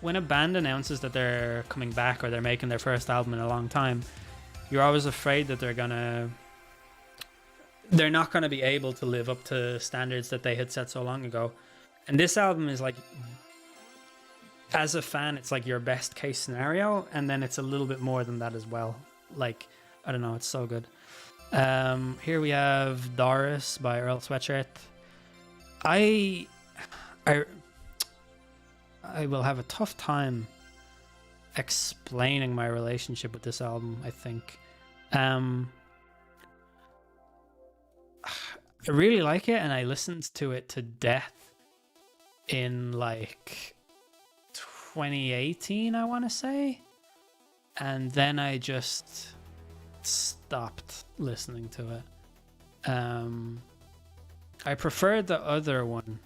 when a band announces that they're coming back or they're making their first album in a long time, you're always afraid that they're not gonna be able to live up to standards that they had set so long ago. And this album is like, as a fan, it's like your best case scenario, and then it's a little bit more than that as well. Like, I don't know, it's so good. Here we have Doris by Earl Sweatshirt. I will have a tough time explaining my relationship with this album, I think. I really like it, and I listened to it to death in like 2018, I want to say. And then I just stopped listening to it. I preferred the other one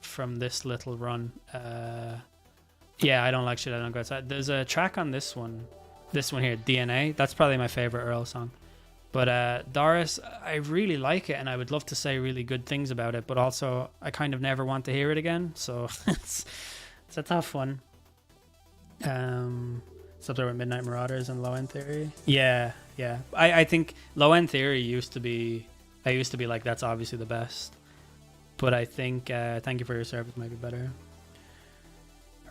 from this little run. Yeah, I don't like Shit I Don't Go Outside. There's a track on this one here, DNA. That's probably my favorite Earl song. But Doris, I really like it, and I would love to say really good things about it, but also I kind of never want to hear it again. So it's a tough one. So there were Midnight Marauders and Low End Theory. Yeah. I think Low End Theory used to be like, that's obviously the best. But I think Thank You For Your Service might be better.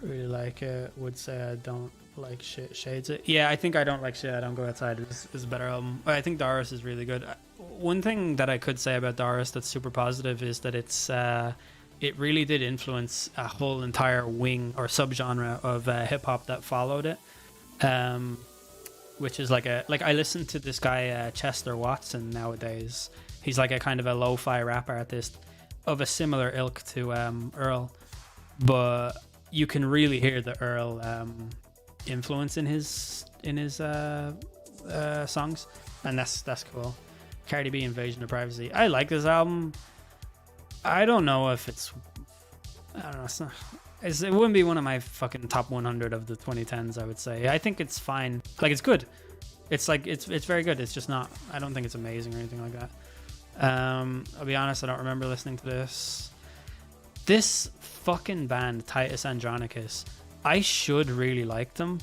I really like it. Would say I don't like shit. Shades it. Yeah, I think I don't like shit. I don't go outside. Is a better album. I think Doris is really good. One thing that I could say about Doris that's super positive is that it really did influence a whole entire wing or subgenre of hip hop that followed it. Which is like I listen to this guy Chester Watson nowadays. He's like a kind of a lo-fi rap artist of a similar ilk to Earl, but you can really hear the Earl influence in his songs, and that's cool. Cardi B, Invasion of Privacy. I like this album. I don't know if it's not, it wouldn't be one of my fucking top 100 of the 2010s. I would say I think it's fine. Like, it's good. It's like it's very good. It's just not. I don't think it's amazing or anything like that. I'll be honest, I don't remember listening to this. This fucking band, Titus Andronicus, I should really like them.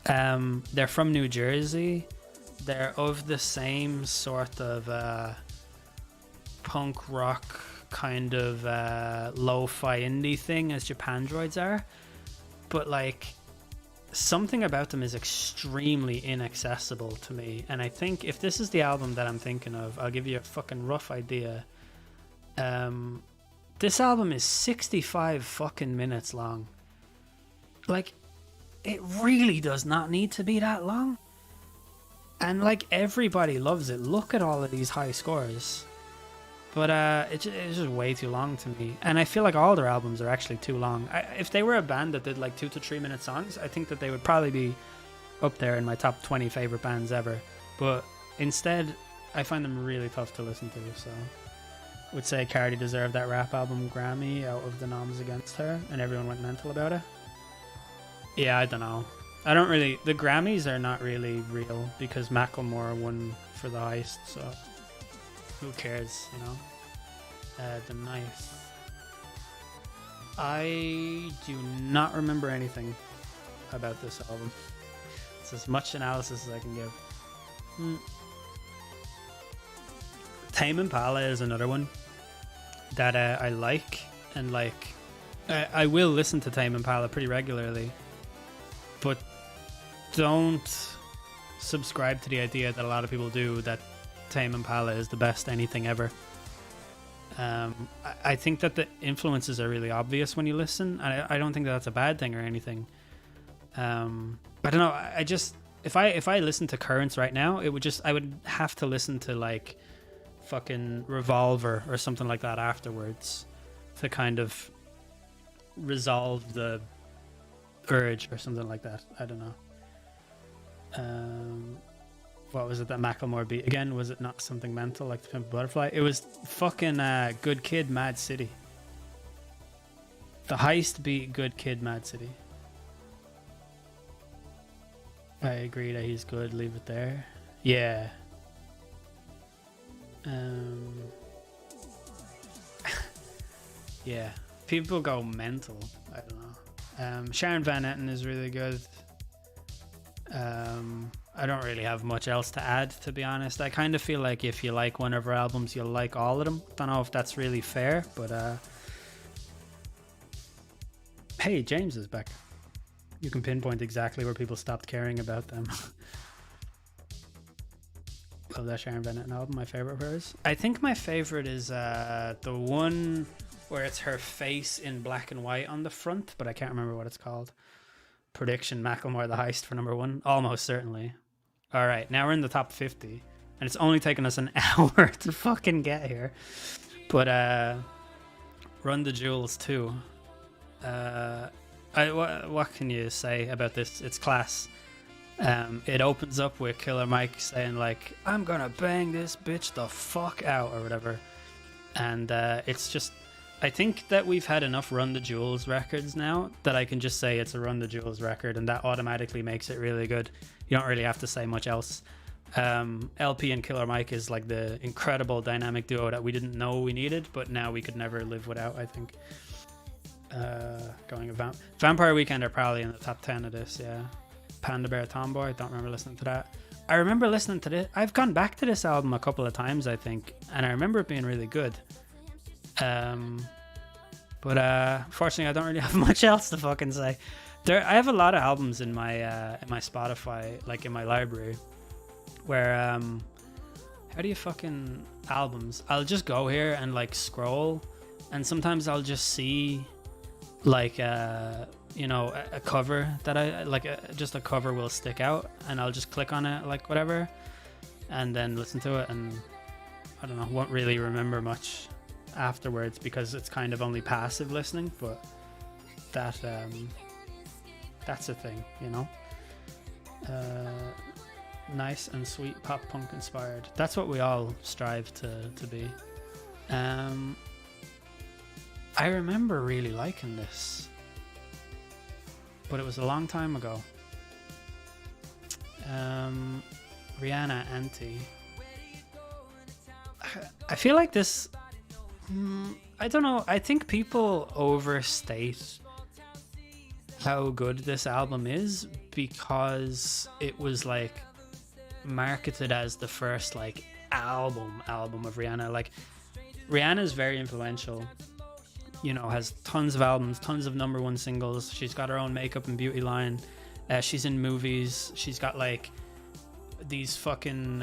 They're from New Jersey. They're of the same sort of punk rock kind of lo-fi indie thing as Japandroids are. But like, something about them is extremely inaccessible to me, and I think if this is the album that I'm thinking of, I'll give you a fucking rough idea. This album is 65 fucking minutes long. Like, it really does not need to be that long, and like, everybody loves it. Look at all of these high scores, but it's just way too long to me, and I feel like all their albums are actually too long. If they were a band that did like 2 to 3 minute songs, I think that they would probably be up there in my top 20 favorite bands ever, but instead I find them really tough to listen to. So I would say Cardi deserved that rap album Grammy out of the noms against her, and everyone went mental about it. Yeah, I don't know. I don't really, the Grammys are not really real because Macklemore won for The Heist, so who cares, you know? The Knife. I do not remember anything about this album. It's as much analysis as I can give. Tame Impala is another one that I like, and like, I will listen to Tame Impala pretty regularly, but don't subscribe to the idea that a lot of people do, that Tame Impala is the best anything ever. I think that the influences are really obvious when you listen. I don't think that that's a bad thing or anything. I don't know. I just, if I listen to Currents right now, I would have to listen to like fucking Revolver or something like that afterwards to kind of resolve the urge or something like that. I don't know. What was it that Macklemore beat again? Was it not something mental like The Pimp Butterfly? It was fucking Good Kid, Mad City. The Heist beat Good Kid, Mad City. I agree that he's good. Leave it there. Yeah. Yeah. People go mental. I don't know. Sharon Van Etten is really good. I don't really have much else to add, to be honest. I kind of feel like if you like one of her albums, you'll like all of them. Don't know if that's really fair, but hey, James is back. You can pinpoint exactly where people stopped caring about them. Love that Sharon Van Etten album. My favorite of hers. I think my favorite is the one where it's her face in black and white on the front, but I can't remember what it's called. Prediction: Macklemore The Heist for number 1. Almost certainly. All right, now we're in the top 50, and it's only taken us an hour to fucking get here. But Run the Jewels too. What can you say about this? It's class. It opens up with Killer Mike saying like, "I'm gonna bang this bitch the fuck out" or whatever, and it's just, I think that we've had enough Run the Jewels records now that I can just say it's a Run the Jewels record, and that automatically makes it really good. You don't really have to say much else. LP and Killer Mike is like the incredible dynamic duo that we didn't know we needed, but now we could never live without, I think. Going a Vampire Weekend are probably in the top 10 of this, yeah. Panda Bear Tomboy, don't remember listening to that. I remember listening to this. I've gone back to this album a couple of times, I think, and I remember it being really good. But fortunately, I don't really have much else to fucking say. I have a lot of albums in my Spotify, like in my library, where how do you fucking albums? I'll just go here and like scroll, and sometimes I'll just see like a cover that I like, just a cover will stick out, and I'll just click on it, like whatever, and then listen to it, and I don't know, won't really remember much afterwards because it's kind of only passive listening, but that's a thing, nice and sweet pop punk inspired. That's what we all strive to be. I remember really liking this, but it was a long time ago. Rihanna Anti. I feel like this, I don't know, I think people overstate how good this album is because it was like marketed as the first like album of Rihanna. Like, Rihanna's very influential, has tons of albums, tons of number one singles. She's got her own makeup and beauty line. She's in movies. She's got like these fucking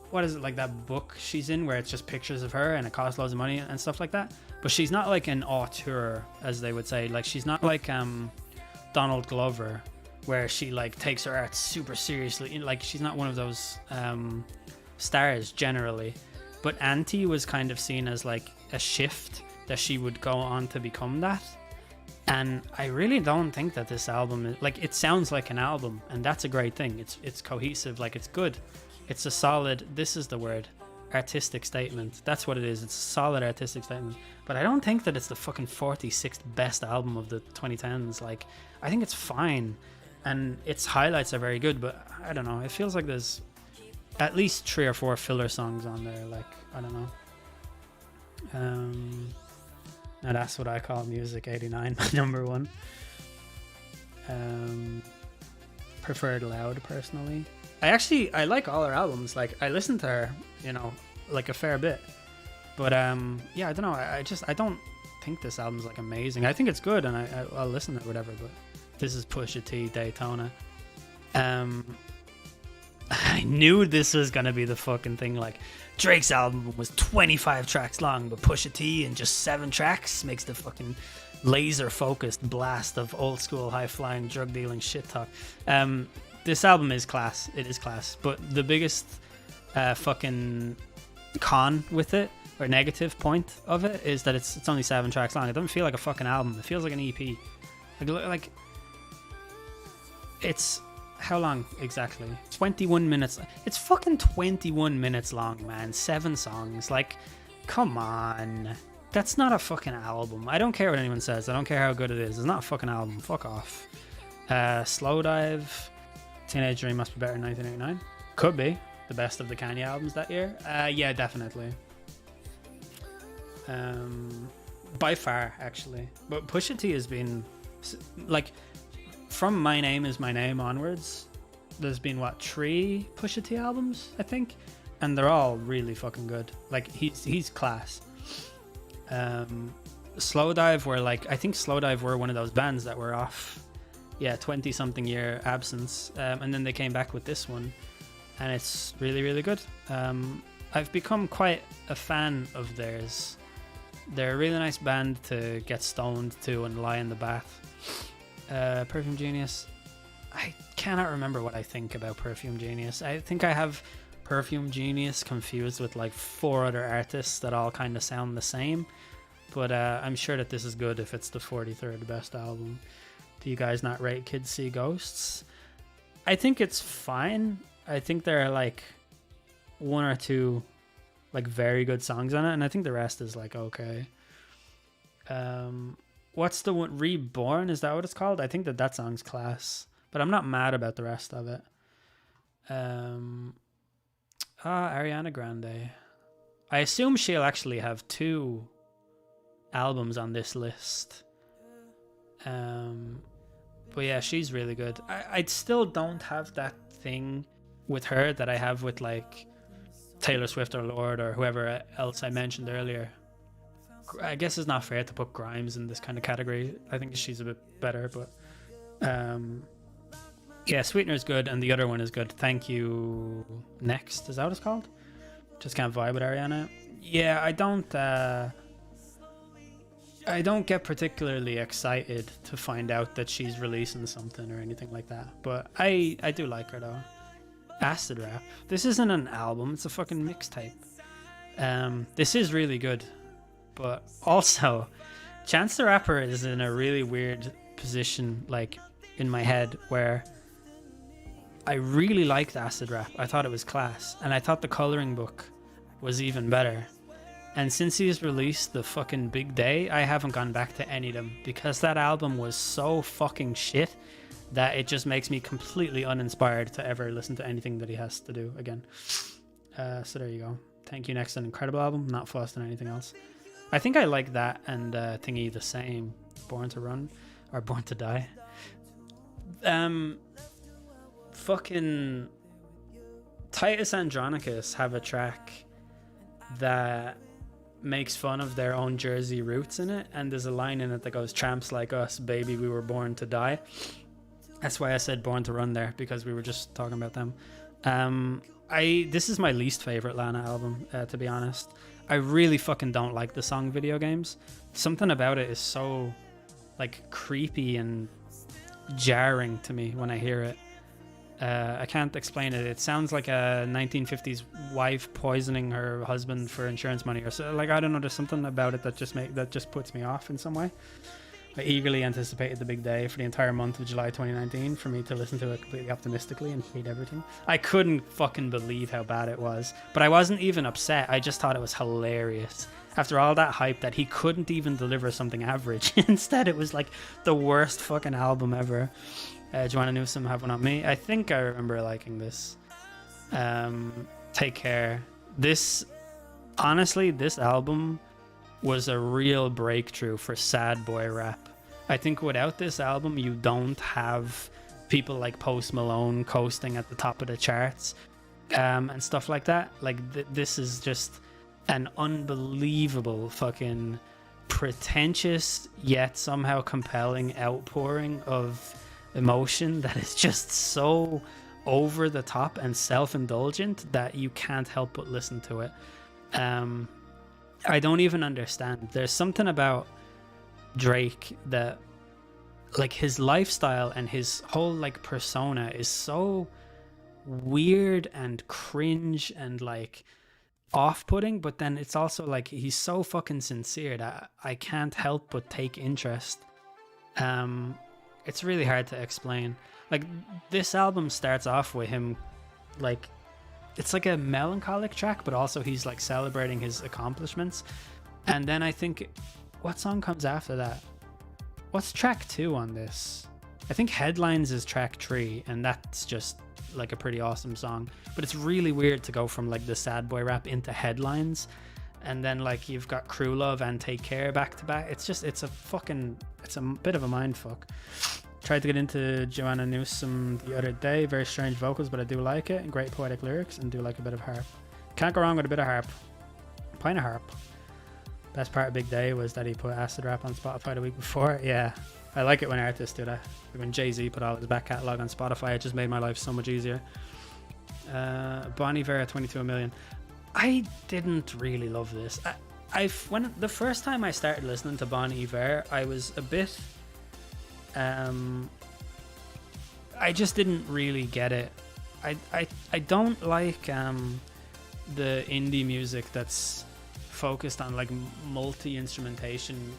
what is it, like that book she's in where it's just pictures of her and it costs loads of money and stuff like that. But she's not like an auteur, as they would say. Like, she's not like Donald Glover, where she like takes her art super seriously. Like, she's not one of those stars generally. But Anti was kind of seen as like a shift that she would go on to become that. And I really don't think that this album is like, it sounds like an album, and that's a great thing. It's cohesive, like it's good. It's a solid, this is the word, artistic statement. That's what it is. It's a solid artistic statement. But I don't think that it's the fucking 46th best album of the 2010s. Like, I think it's fine, and its highlights are very good, but I don't know. It feels like there's at least 3 or 4 filler songs on there. Like, I don't know. Now that's what I call music. 89, my number one. Preferred Loud, personally. I like all her albums. Like, I listen to her, like a fair bit. But yeah, I don't know. I don't think this album's like amazing. I think it's good, and I'll listen to it, whatever. But this is Pusha T, Daytona. I knew this was gonna be the fucking thing. Like, Drake's album was 25 tracks long, but Pusha T in just 7 tracks makes the fucking laser focused blast of old school high flying drug dealing shit talk. This album is class. It is class. But the biggest fucking con with it, or negative point of it, is that it's only 7 tracks long. It doesn't feel like a fucking album. It feels like an EP. Like it's, how long exactly? 21 minutes. It's fucking 21 minutes long, man. 7 songs. Like, come on. That's not a fucking album. I don't care what anyone says. I don't care how good it is. It's not a fucking album. Fuck off. Slow Dive. Teenage Dream Must Be Better in 1989. Could be the best of the Kanye albums that year. Yeah, definitely. By far, actually. But Pusha T has been, like, from My Name Is My Name onwards, there's been, 3 Pusha T albums, I think? And they're all really fucking good. Like, he's class. Slow Dive were I think Slow Dive were one of those bands that were off 20 something year absence, and then they came back with this one, and it's really, really good. I've become quite a fan of theirs. They're a really nice band to get stoned to and lie in the bath. Perfume Genius, I cannot remember what I think about Perfume Genius. I think I have Perfume Genius confused with 4 other artists that all kind of sound the same, but I'm sure that this is good if it's the 43rd best album. Do you guys not rate Kids See Ghosts? I think it's fine. I think there are 1 or 2 very good songs on it, and I think the rest is okay. What's the one, Reborn? Is that what it's called? I think that song's class, but I'm not mad about the rest of it. Ariana Grande. I assume she'll actually have 2 albums on this list. But yeah, she's really good. I still don't have that thing with her that I have with like Taylor Swift or Lorde or whoever else I mentioned earlier. I guess it's not fair to put Grimes in this kind of category. I think she's a bit better, but yeah, Sweetener's good and the other one is good. Thank You Next, is that what it's called? Just can't vibe with Ariana. Yeah, I don't get particularly excited to find out that she's releasing something or anything like that, but I do like her though. Acid Rap. This isn't an album, it's a fucking mixtape. This is really good, but also Chance the Rapper is in a really weird position, like in my head, where I really liked Acid Rap. I thought it was class, and I thought the coloring book was even better. And since he's released the fucking Big Day, I haven't gone back to any of them because that album was so fucking shit that it just makes me completely uninspired to ever listen to anything that he has to do again. So there you go. Thank You Next, an incredible album. Not fussed on anything else. I think I like that and Thingy the same. Born to Run or Born to Die. Fucking Titus Andronicus have a track that makes fun of their own Jersey roots in it, and there's a line in it that goes, "Tramps like us, baby, we were born to die." That's why I said Born to Run there, because we were just talking about them. This is my least favorite Lana album, to be honest. I really fucking don't like the song Video Games. Something about it is so like creepy and jarring to me when I hear it. I can't explain it. It sounds like a 1950s wife poisoning her husband for insurance money, or so. Like, I don't know. There's something about it that just puts me off in some way. I eagerly anticipated the big day for the entire month of July 2019 for me to listen to it completely optimistically and hate everything. I couldn't fucking believe how bad it was, but I wasn't even upset. I just thought it was hilarious. After all that hype that he couldn't even deliver something average. Instead, it was like the worst fucking album ever. Joanna Newsom, Have One On Me. I think I remember liking this. Take Care. Honestly, this album was a real breakthrough for sad boy rap. I think without this album, you don't have people like Post Malone coasting at the top of the charts and stuff like that. Like, this is just an unbelievable fucking pretentious yet somehow compelling outpouring of emotion that is just so over the top and self-indulgent that you can't help but listen to it. I don't even understand. There's something about Drake that, like, his lifestyle and his whole like persona is so weird and cringe and like off-putting, but then it's also like he's so fucking sincere that I can't help but take interest. It's really hard to explain. Like, this album starts off with him like, it's like a melancholic track, but also he's like celebrating his accomplishments. And then I think, what song comes after that? What's track 2 on this? I think Headlines is track 3, and that's just like a pretty awesome song. But it's really weird to go from like the sad boy rap into Headlines, and then like you've got Crew Love and Take Care back to back. It's a bit of a mind fuck. Tried to get into Joanna Newsom the other day. Very strange vocals, but I do like it, and great poetic lyrics, and do like a bit of harp. Can't go wrong with a bit of harp. Pint of harp. Best part of Big Day was that he put Acid Rap on Spotify the week before. Yeah, I like it when artists do that. Like when Jay-Z put all his back catalogue on Spotify, it just made my life so much easier. Bon Iver, 22 million. I didn't really love this. When the first time I started listening to Bon Iver, I was a bit I just didn't really get it. I don't like the indie music that's focused on like multi-instrumentation,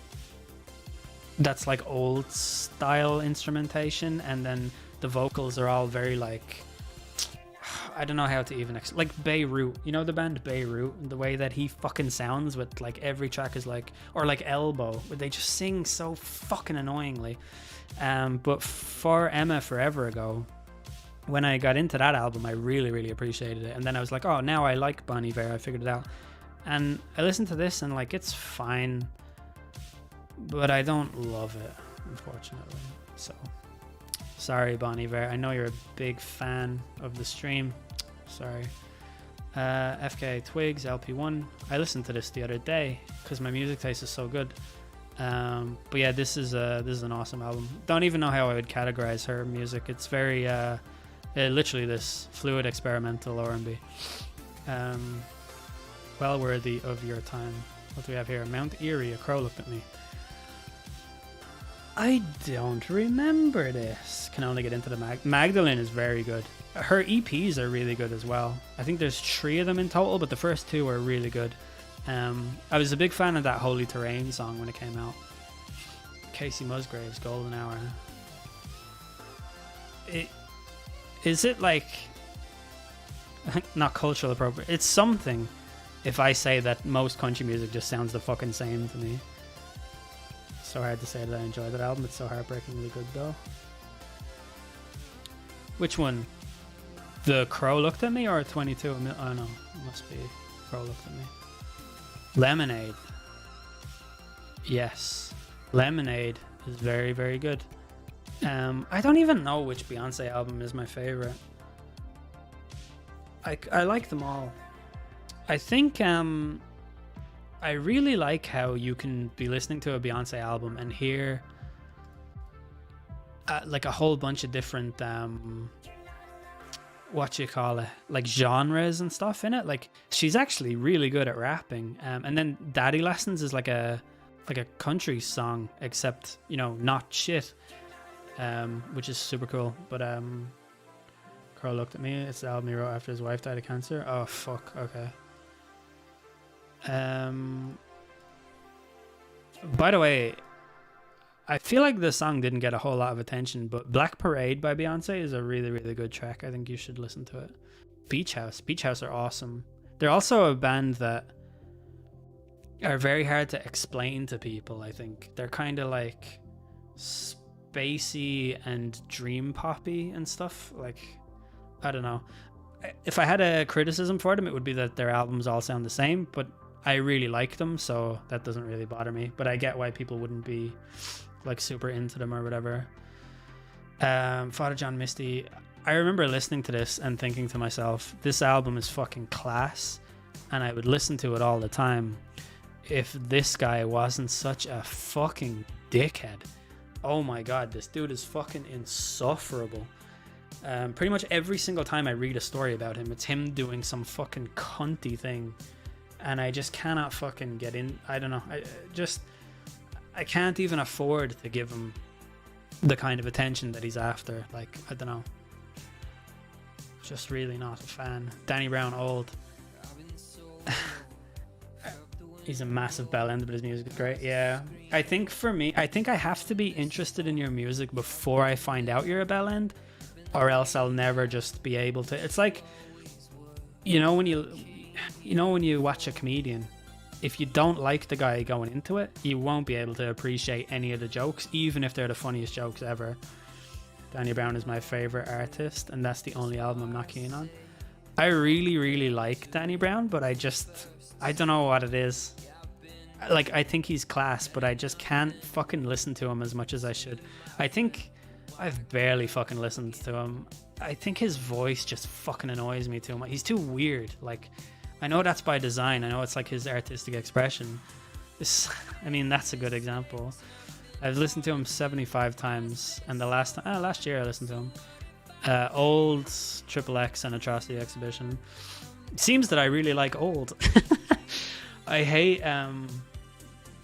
that's like old style instrumentation, and then the vocals are all very like, I don't know how to even like Beirut, you know the band Beirut, the way that he fucking sounds with like every track is like, or like Elbow, where they just sing so fucking annoyingly. But for Emma Forever Ago, when I got into that album, I really, really appreciated it. And then I was like, oh, now I like Bon Iver. I figured it out. And I listened to this and like, it's fine, but I don't love it, unfortunately. So sorry, Bon Iver. I know you're a big fan of the stream. Sorry. FK Twigs LP1. I listened to this the other day because my music taste is so good. But yeah, this is an awesome album. Don't even know how I would categorize her music. It's very literally this fluid experimental R&B. Well worthy of your time. What do we have here? Mount Erie, A Crow Looked at Me. I don't remember this. Can only get into the Magdalene is very good. Her EPs are really good as well. I think there's 3 of them in total, but the first 2 are really good. I was a big fan of that Holy Terrain song when it came out. Casey Musgraves, Golden Hour. Is it like not cultural appropriate? It's something if I say that most country music just sounds the fucking same to me. So hard to say that I enjoy that album. It's so heartbreakingly good though. Which one? The Crow Looked at Me or 22? Oh no, it must be Crow Looked at Me. Lemonade. Yes, Lemonade is very, very good. I don't even know which Beyonce album is my favorite. I like them all. I think I really like how you can be listening to a Beyonce album and hear like a whole bunch of different like genres and stuff in it. Like she's actually really good at rapping, and then Daddy Lessons is like a country song, except not shit, which is super cool. But Crow Looked at Me, it's the album he wrote after his wife died of cancer. Oh fuck, okay. By the way, I feel like the song didn't get a whole lot of attention, but Black Parade by Beyonce is a really, really good track. I think you should listen to it. Beach House are awesome. They're also a band that are very hard to explain to people, I think. They're kind of like spacey and dream poppy and stuff. Like, I don't know. If I had a criticism for them, it would be that their albums all sound the same, but I really like them, so that doesn't really bother me. But I get why people wouldn't be like super into them or whatever. Father John Misty, I remember listening to this and thinking to myself, this album is fucking class, and I would listen to it all the time if this guy wasn't such a fucking dickhead. Oh my god, this dude is fucking insufferable. Pretty much every single time I read a story about him, it's him doing some fucking cunty thing, and I just cannot fucking get in. I don't know, I can't even afford to give him the kind of attention that he's after. Like, I don't know, just really not a fan. Danny Brown, Old. He's a massive bell end, but his music is great. Yeah, I think for me, I think I have to be interested in your music before I find out you're a bell end, or else I'll never just be able to. It's like, when you watch a comedian, if you don't like the guy going into it, you won't be able to appreciate any of the jokes, even if they're the funniest jokes ever. Danny Brown is my favorite artist, and that's the only album I'm not keen on. I really, really like Danny Brown, but I don't know what it is. Like, I think he's class, but I just can't fucking listen to him as much as I should. I think I've barely fucking listened to him. I think his voice just fucking annoys me too much. He's too weird. Like, I know that's by design. I know it's like his artistic expression. That's a good example. I've listened to him 75 times, and last year I listened to him. Old, XXX, and Atrocity Exhibition. It seems that I really like Old. I hate,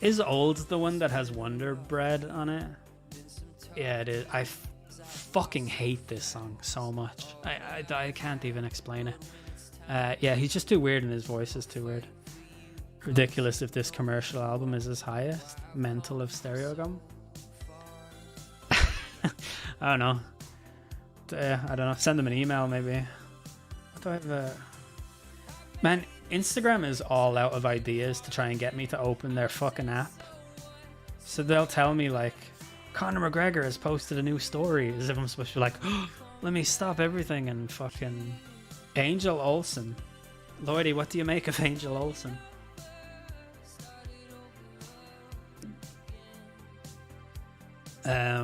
is Old the one that has Wonder Bread on it? Yeah, it is. I fucking hate this song so much. I can't even explain it. Yeah, he's just too weird, and his voice is too weird. Ridiculous if this commercial album is his highest. Mental of Stereogum. I don't know. I don't know. Send them an email, maybe. What do I have? Man, Instagram is all out of ideas to try and get me to open their fucking app. So they'll tell me like, Conor McGregor has posted a new story, as if I'm supposed to be like, oh, Let me stop everything and fucking Angel Olsen. Lloydie, what do you make of Angel Olsen? I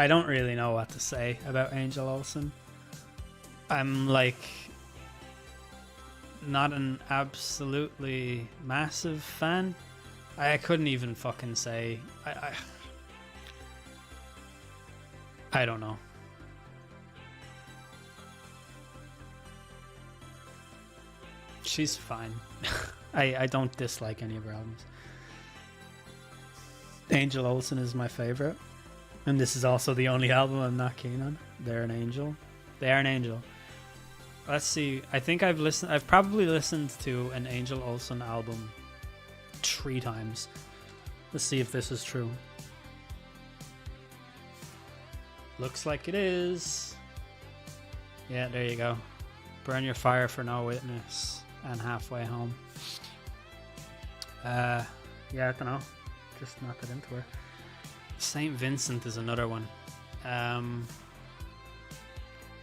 don't really know what to say about Angel Olsen. I'm like not an absolutely massive fan. I couldn't even fucking say. I don't know. She's fine. I don't dislike any of her albums. Angel Olsen is my favorite. And this is also the only album I'm not keen on. They're an angel. They are an angel. Let's see. I think I've probably listened to an Angel Olsen album 3 times. Let's see if this is true. Looks like it is. Yeah, there you go. Burn Your Fire for No Witness and Halfway Home. Yeah, I don't know. Just not that into her. St. Vincent is another one.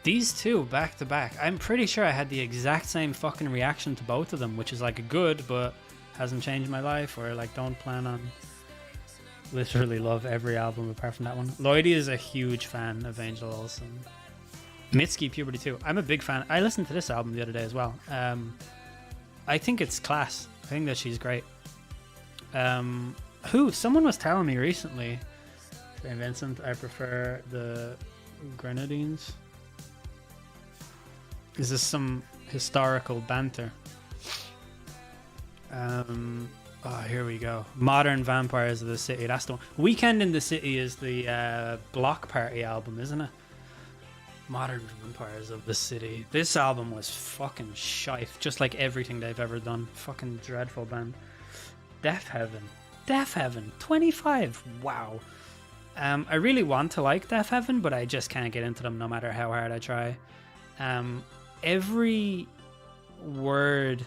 These two back to back. I'm pretty sure I had the exact same fucking reaction to both of them, which is like a good but hasn't changed my life, or like don't plan on. Literally love every album apart from that one. Lloydie is a huge fan of Angel Olsen. Mitski Puberty 2. I'm a big fan. I listened to this album the other day as well. I think it's class. I think that she's great. Someone was telling me recently, St. Vincent, I prefer the Grenadines. Is this some historical banter? Oh, here we go. Modern Vampires of the City. That's the one. Weekend in the City is the Block Party album, isn't it? Modern Vampires of the City. This album was fucking shite, just like everything they've ever done. Fucking dreadful band. Deaf Heaven 25. Wow. I really want to like Deaf Heaven, but I just can't get into them no matter how hard I try. Every word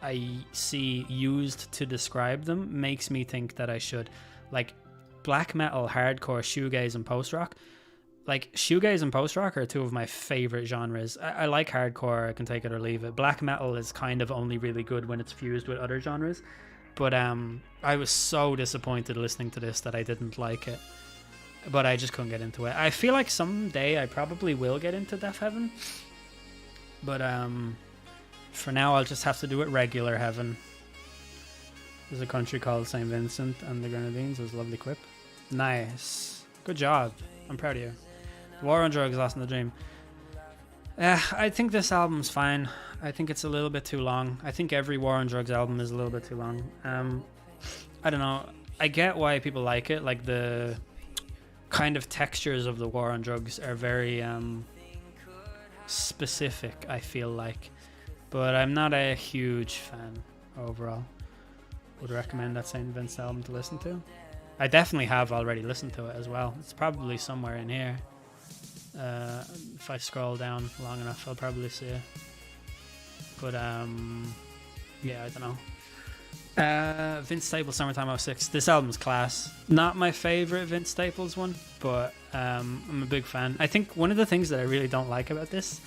I see used to describe them makes me think that I should. Like black metal, hardcore, shoegaze, and post-rock. Like shoegaze and post-rock are two of my favorite genres. I like hardcore, I can take it or leave it. Black metal is kind of only really good when it's fused with other genres. But I was so disappointed listening to this that I didn't like it. But I just couldn't get into it. I feel like someday I probably will get into Deaf Heaven. But for now I'll just have to do it regular heaven. There's a country called St. Vincent and the Grenadines. It was a lovely quip. Nice. Good job. I'm proud of you. War on Drugs, Lost in the Dream. I think this album's fine. I think it's a little bit too long. I think every War on Drugs album is a little bit too long. I don't know. I get why people like it. Like the kind of textures of the War on Drugs are very specific, I feel like. But I'm not a huge fan overall. Would recommend that St. Vincent album to listen to. I definitely have already listened to it as well. It's probably somewhere in here. If I scroll down long enough, I'll probably see it. But yeah, I don't know. Vince Staples, Summertime 06. This album's class. Not my favorite Vince Staples one, but I'm a big fan. I think one of the things that I really don't like about this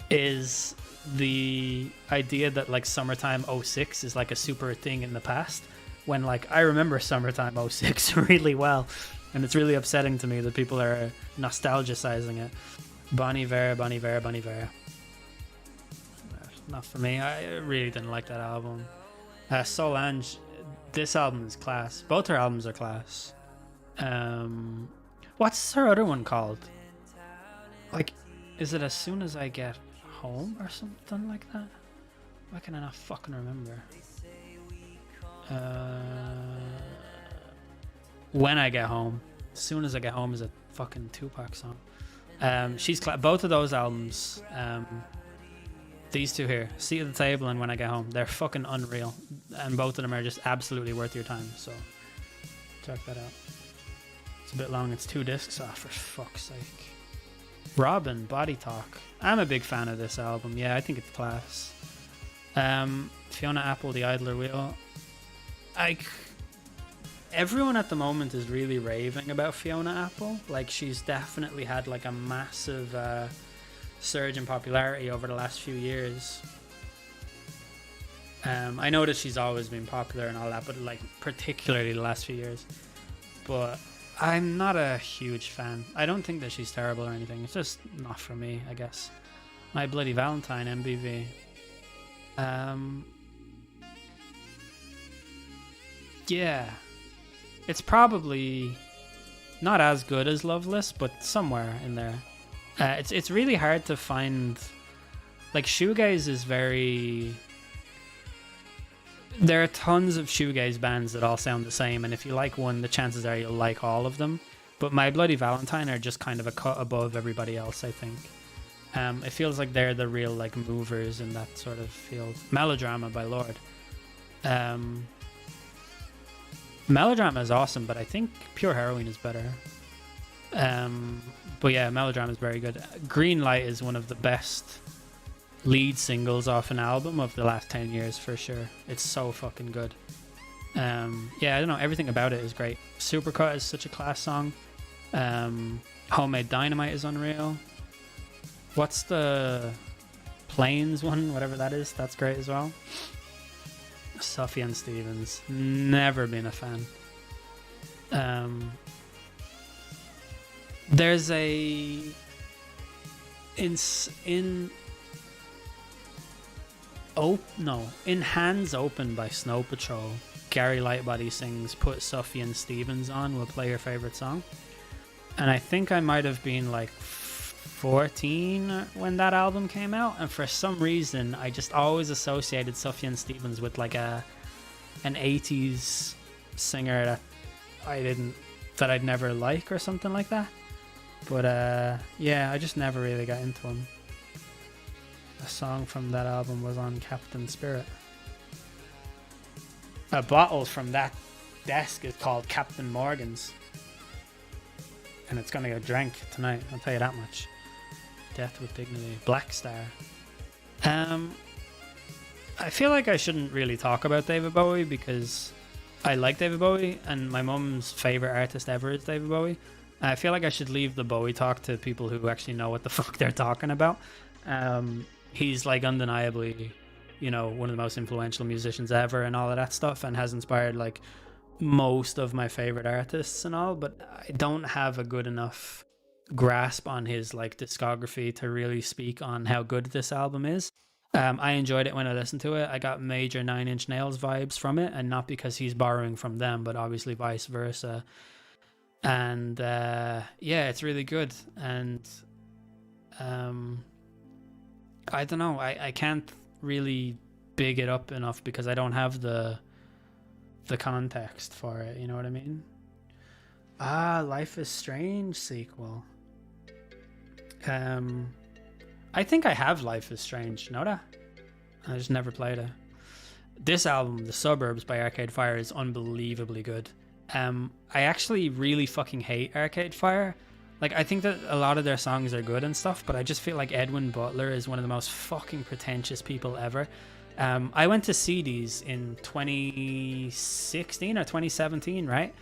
is the idea that like Summertime 06 is like a super thing in the past, when like I remember Summertime 06 really well, and it's really upsetting to me that people are nostalgicizing it. Bon Iver. Not for me. I really didn't like that album. Solange, this album is class. Both her albums are class. What's her other one called? Like, is it As Soon As I Get Home or something like that? Why can I not fucking remember? When I Get Home. As Soon As I Get Home is a fucking Tupac song. She's both of those albums. These two here, Seat at the Table and When I Get Home, they're fucking unreal, and both of them are just absolutely worth your time. So check that out. It's a bit long. It's 2 discs. Oh, for fuck's sake. Robin, Body Talk. I'm a big fan of this album. Yeah, I think it's class. Fiona Apple, The Idler Wheel. everyone at the moment is really raving about Fiona Apple. Like, she's definitely had like a massive surge in popularity over the last few years. I know that she's always been popular and all that, but like particularly the last few years. But I'm not a huge fan. I don't think that she's terrible or anything. It's just not for me, I guess. My Bloody Valentine, MBV. Yeah. It's probably not as good as Loveless, but somewhere in there. It's really hard to find. Like, shoegaze is very. There are tons of shoegaze bands that all sound the same, and if you like one, the chances are you'll like all of them. But My Bloody Valentine are just kind of a cut above everybody else, I think. It feels like they're the real like movers in that sort of field. Melodrama by Lorde. Melodrama is awesome, but I think Pure Heroine is better. But yeah, Melodrama is very good. Green Light is one of the best lead singles off an album of the last 10 years for sure. It's so fucking good. Yeah, I don't know, everything about it is great. Supercut is such a class song. Homemade Dynamite is unreal. What's the Plains one, whatever that is, that's great as well. Sufjan Stevens, never been a fan. There's a in Hands Open by Snow Patrol, Gary Lightbody sings Put Sufjan Stevens On, will play your favorite song. And I think I might have been like 14 when that album came out, and for some reason I just always associated Sufjan Stevens with like an 80s singer that I'd never like or something like that. But yeah, I just never really got into him. A song from that album was on Captain Spirit. A bottle from that desk is called Captain Morgan's, and it's gonna get drank tonight, I'll tell you that much. Death with Dignity. Black Star. I feel like I shouldn't really talk about David Bowie because I like David Bowie and my mum's favorite artist ever is David Bowie. I feel like I should leave the Bowie talk to people who actually know what the fuck they're talking about. He's like undeniably, you know, one of the most influential musicians ever and all of that stuff, and has inspired like most of my favorite artists and all, but I don't have a good enough grasp on his like discography to really speak on how good this album is. I enjoyed it when I listened to it. I got major Nine Inch Nails vibes from it, and not because he's borrowing from them, but obviously vice versa. And yeah, it's really good. And I don't know, I can't really big it up enough because I don't have the context for it, you know what I mean? Life is Strange sequel. I think I have Life is Strange, you know that? I just never played it. This album, The Suburbs by Arcade Fire, is unbelievably good. I actually really fucking hate Arcade Fire. Like, I think that a lot of their songs are good and stuff, but I just feel like Edwin Butler is one of the most fucking pretentious people ever. I went to see these in 2016 or 2017, right?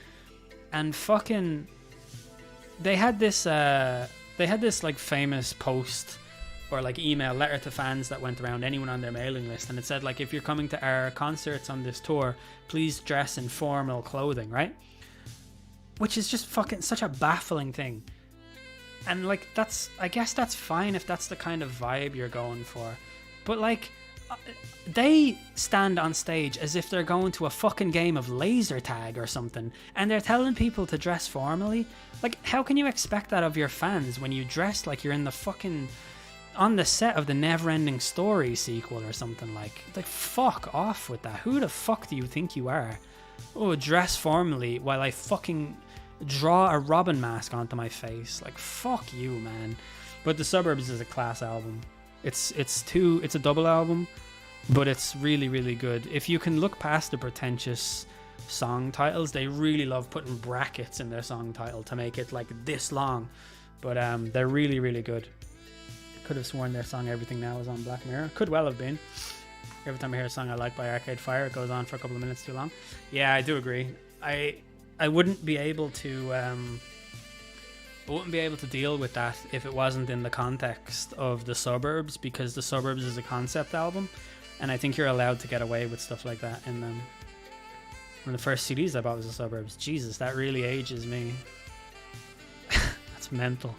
And fucking, they had this like famous post or like email letter to fans that went around anyone on their mailing list, and it said like, if you're coming to our concerts on this tour, please dress in formal clothing, right? Which is just fucking such a baffling thing. And like, I guess that's fine if that's the kind of vibe you're going for, but like, they stand on stage as if they're going to a fucking game of laser tag or something, and they're telling people to dress formally. Like, how can you expect that of your fans when you dress like you're in the fucking on the set of the Neverending Story sequel or something? Like fuck off with that. Who the fuck do you think you are? Oh, dress formally while I fucking draw a Robin mask onto my face. Like, fuck you, man. But The Suburbs is a class album. It's a double album, but it's really, really good. If you can look past the pretentious song titles, they really love putting brackets in their song title to make it like this long. But they're really, really good. Could have sworn their song Everything Now was on Black Mirror. Could well have been. Every time I hear a song I like by Arcade Fire, it goes on for a couple of minutes too long. Yeah, I do agree. I wouldn't be able to deal with that if it wasn't in the context of The Suburbs, because The Suburbs is a concept album, and I think you're allowed to get away with stuff like that in them. One of the first CDs I bought was The Suburbs. Jesus, that really ages me. That's mental.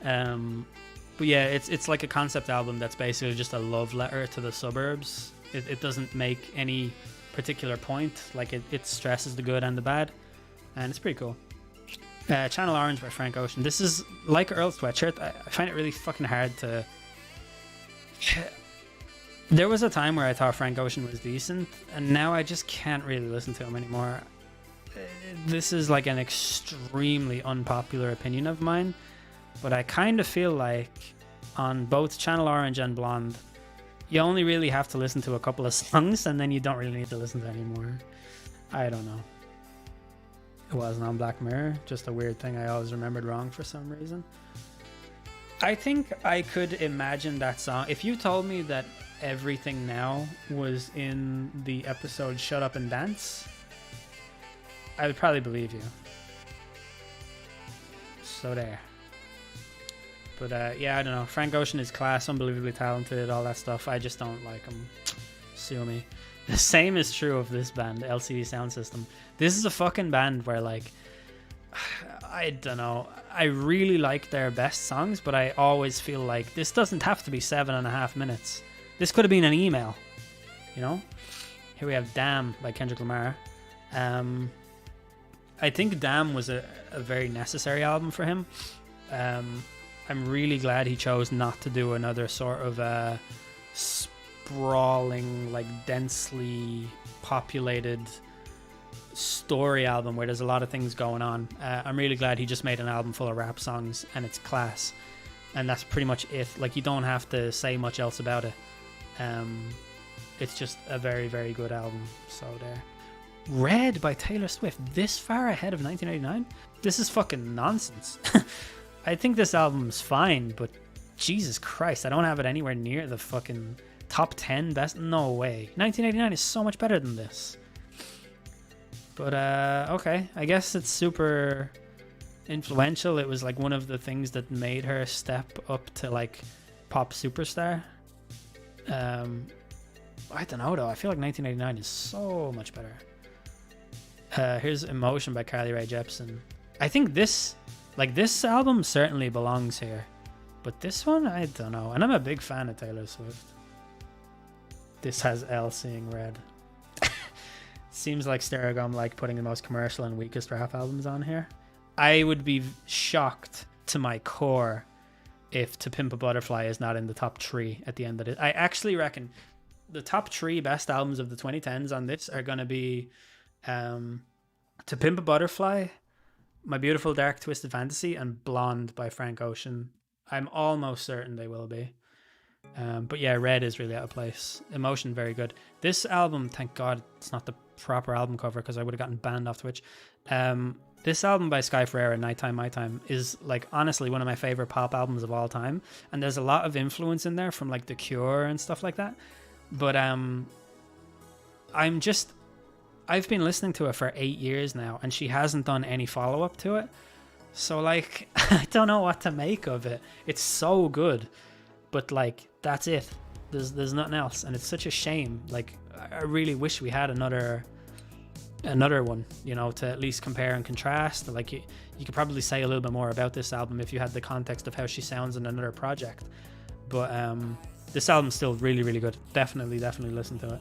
But yeah, it's like a concept album that's basically just a love letter to the suburbs. It doesn't make any particular point. Like it stresses the good and the bad, and it's pretty cool. Channel Orange by Frank Ocean. This is like Earl Sweatshirt. I find it really fucking hard to... There was a time where I thought Frank Ocean was decent, and now I just can't really listen to him anymore. This is like an extremely unpopular opinion of mine, but I kind of feel like on both Channel Orange and Blonde, you only really have to listen to a couple of songs, and then you don't really need to listen to any more. I don't know. It wasn't on Black Mirror, just a weird thing I always remembered wrong for some reason. I think I could imagine that song. If you told me that Everything Now was in the episode Shut Up and Dance, I would probably believe you. So there. But yeah, I don't know. Frank Ocean is class, unbelievably talented, all that stuff. I just don't like him. Sue me. The same is true of this band, LCD Sound System. This is a fucking band where, like, I don't know. I really like their best songs, but I always feel like this doesn't have to be 7.5 minutes. This could have been an email, you know? Here we have Damn by Kendrick Lamar. I think Damn was a very necessary album for him. I'm really glad he chose not to do another sort of sprawling, like densely populated story album where there's a lot of things going on. I'm really glad he just made an album full of rap songs and it's class. And that's pretty much it. Like, you don't have to say much else about it. It's just a very, very good album. So there. Red by Taylor Swift, this far ahead of 1989? This is fucking nonsense. I think this album's fine, but Jesus Christ, I don't have it anywhere near the fucking top 10 best. No way. 1989 is so much better than this. But okay, I guess it's super influential. It was like one of the things that made her step up to like pop superstar. I don't know though. I feel like 1989 is so much better. Here's Emotion by Carly Rae Jepsen. I think this album certainly belongs here, but this one, I don't know. And I'm a big fan of Taylor Swift. This has Elle Seeing Red. Seems like Stereo like putting the most commercial and weakest rap albums on here. I would be shocked to my core if To Pimp a Butterfly is not in the top 3 at the end of it. I actually reckon the top 3 best albums of the 2010s on this are going to be To Pimp a Butterfly, My Beautiful Dark Twisted Fantasy, and Blonde by Frank Ocean. I'm almost certain they will be. But yeah, Red is really out of place. Emotion, very good. This album, thank God it's not the proper album cover because I would have gotten banned off Twitch. This album by Sky Ferreira, Nighttime My Time, is like honestly one of my favorite pop albums of all time. And there's a lot of influence in there from like The Cure and stuff like that. But I've been listening to it for 8 years now, and she hasn't done any follow-up to it. So, like, I don't know what to make of it. It's so good, but, like, that's it. There's nothing else, and it's such a shame. Like, I really wish we had another one, you know, to at least compare and contrast. Like, you could probably say a little bit more about this album if you had the context of how she sounds in another project. But this album's still really, really good. Definitely listen to it.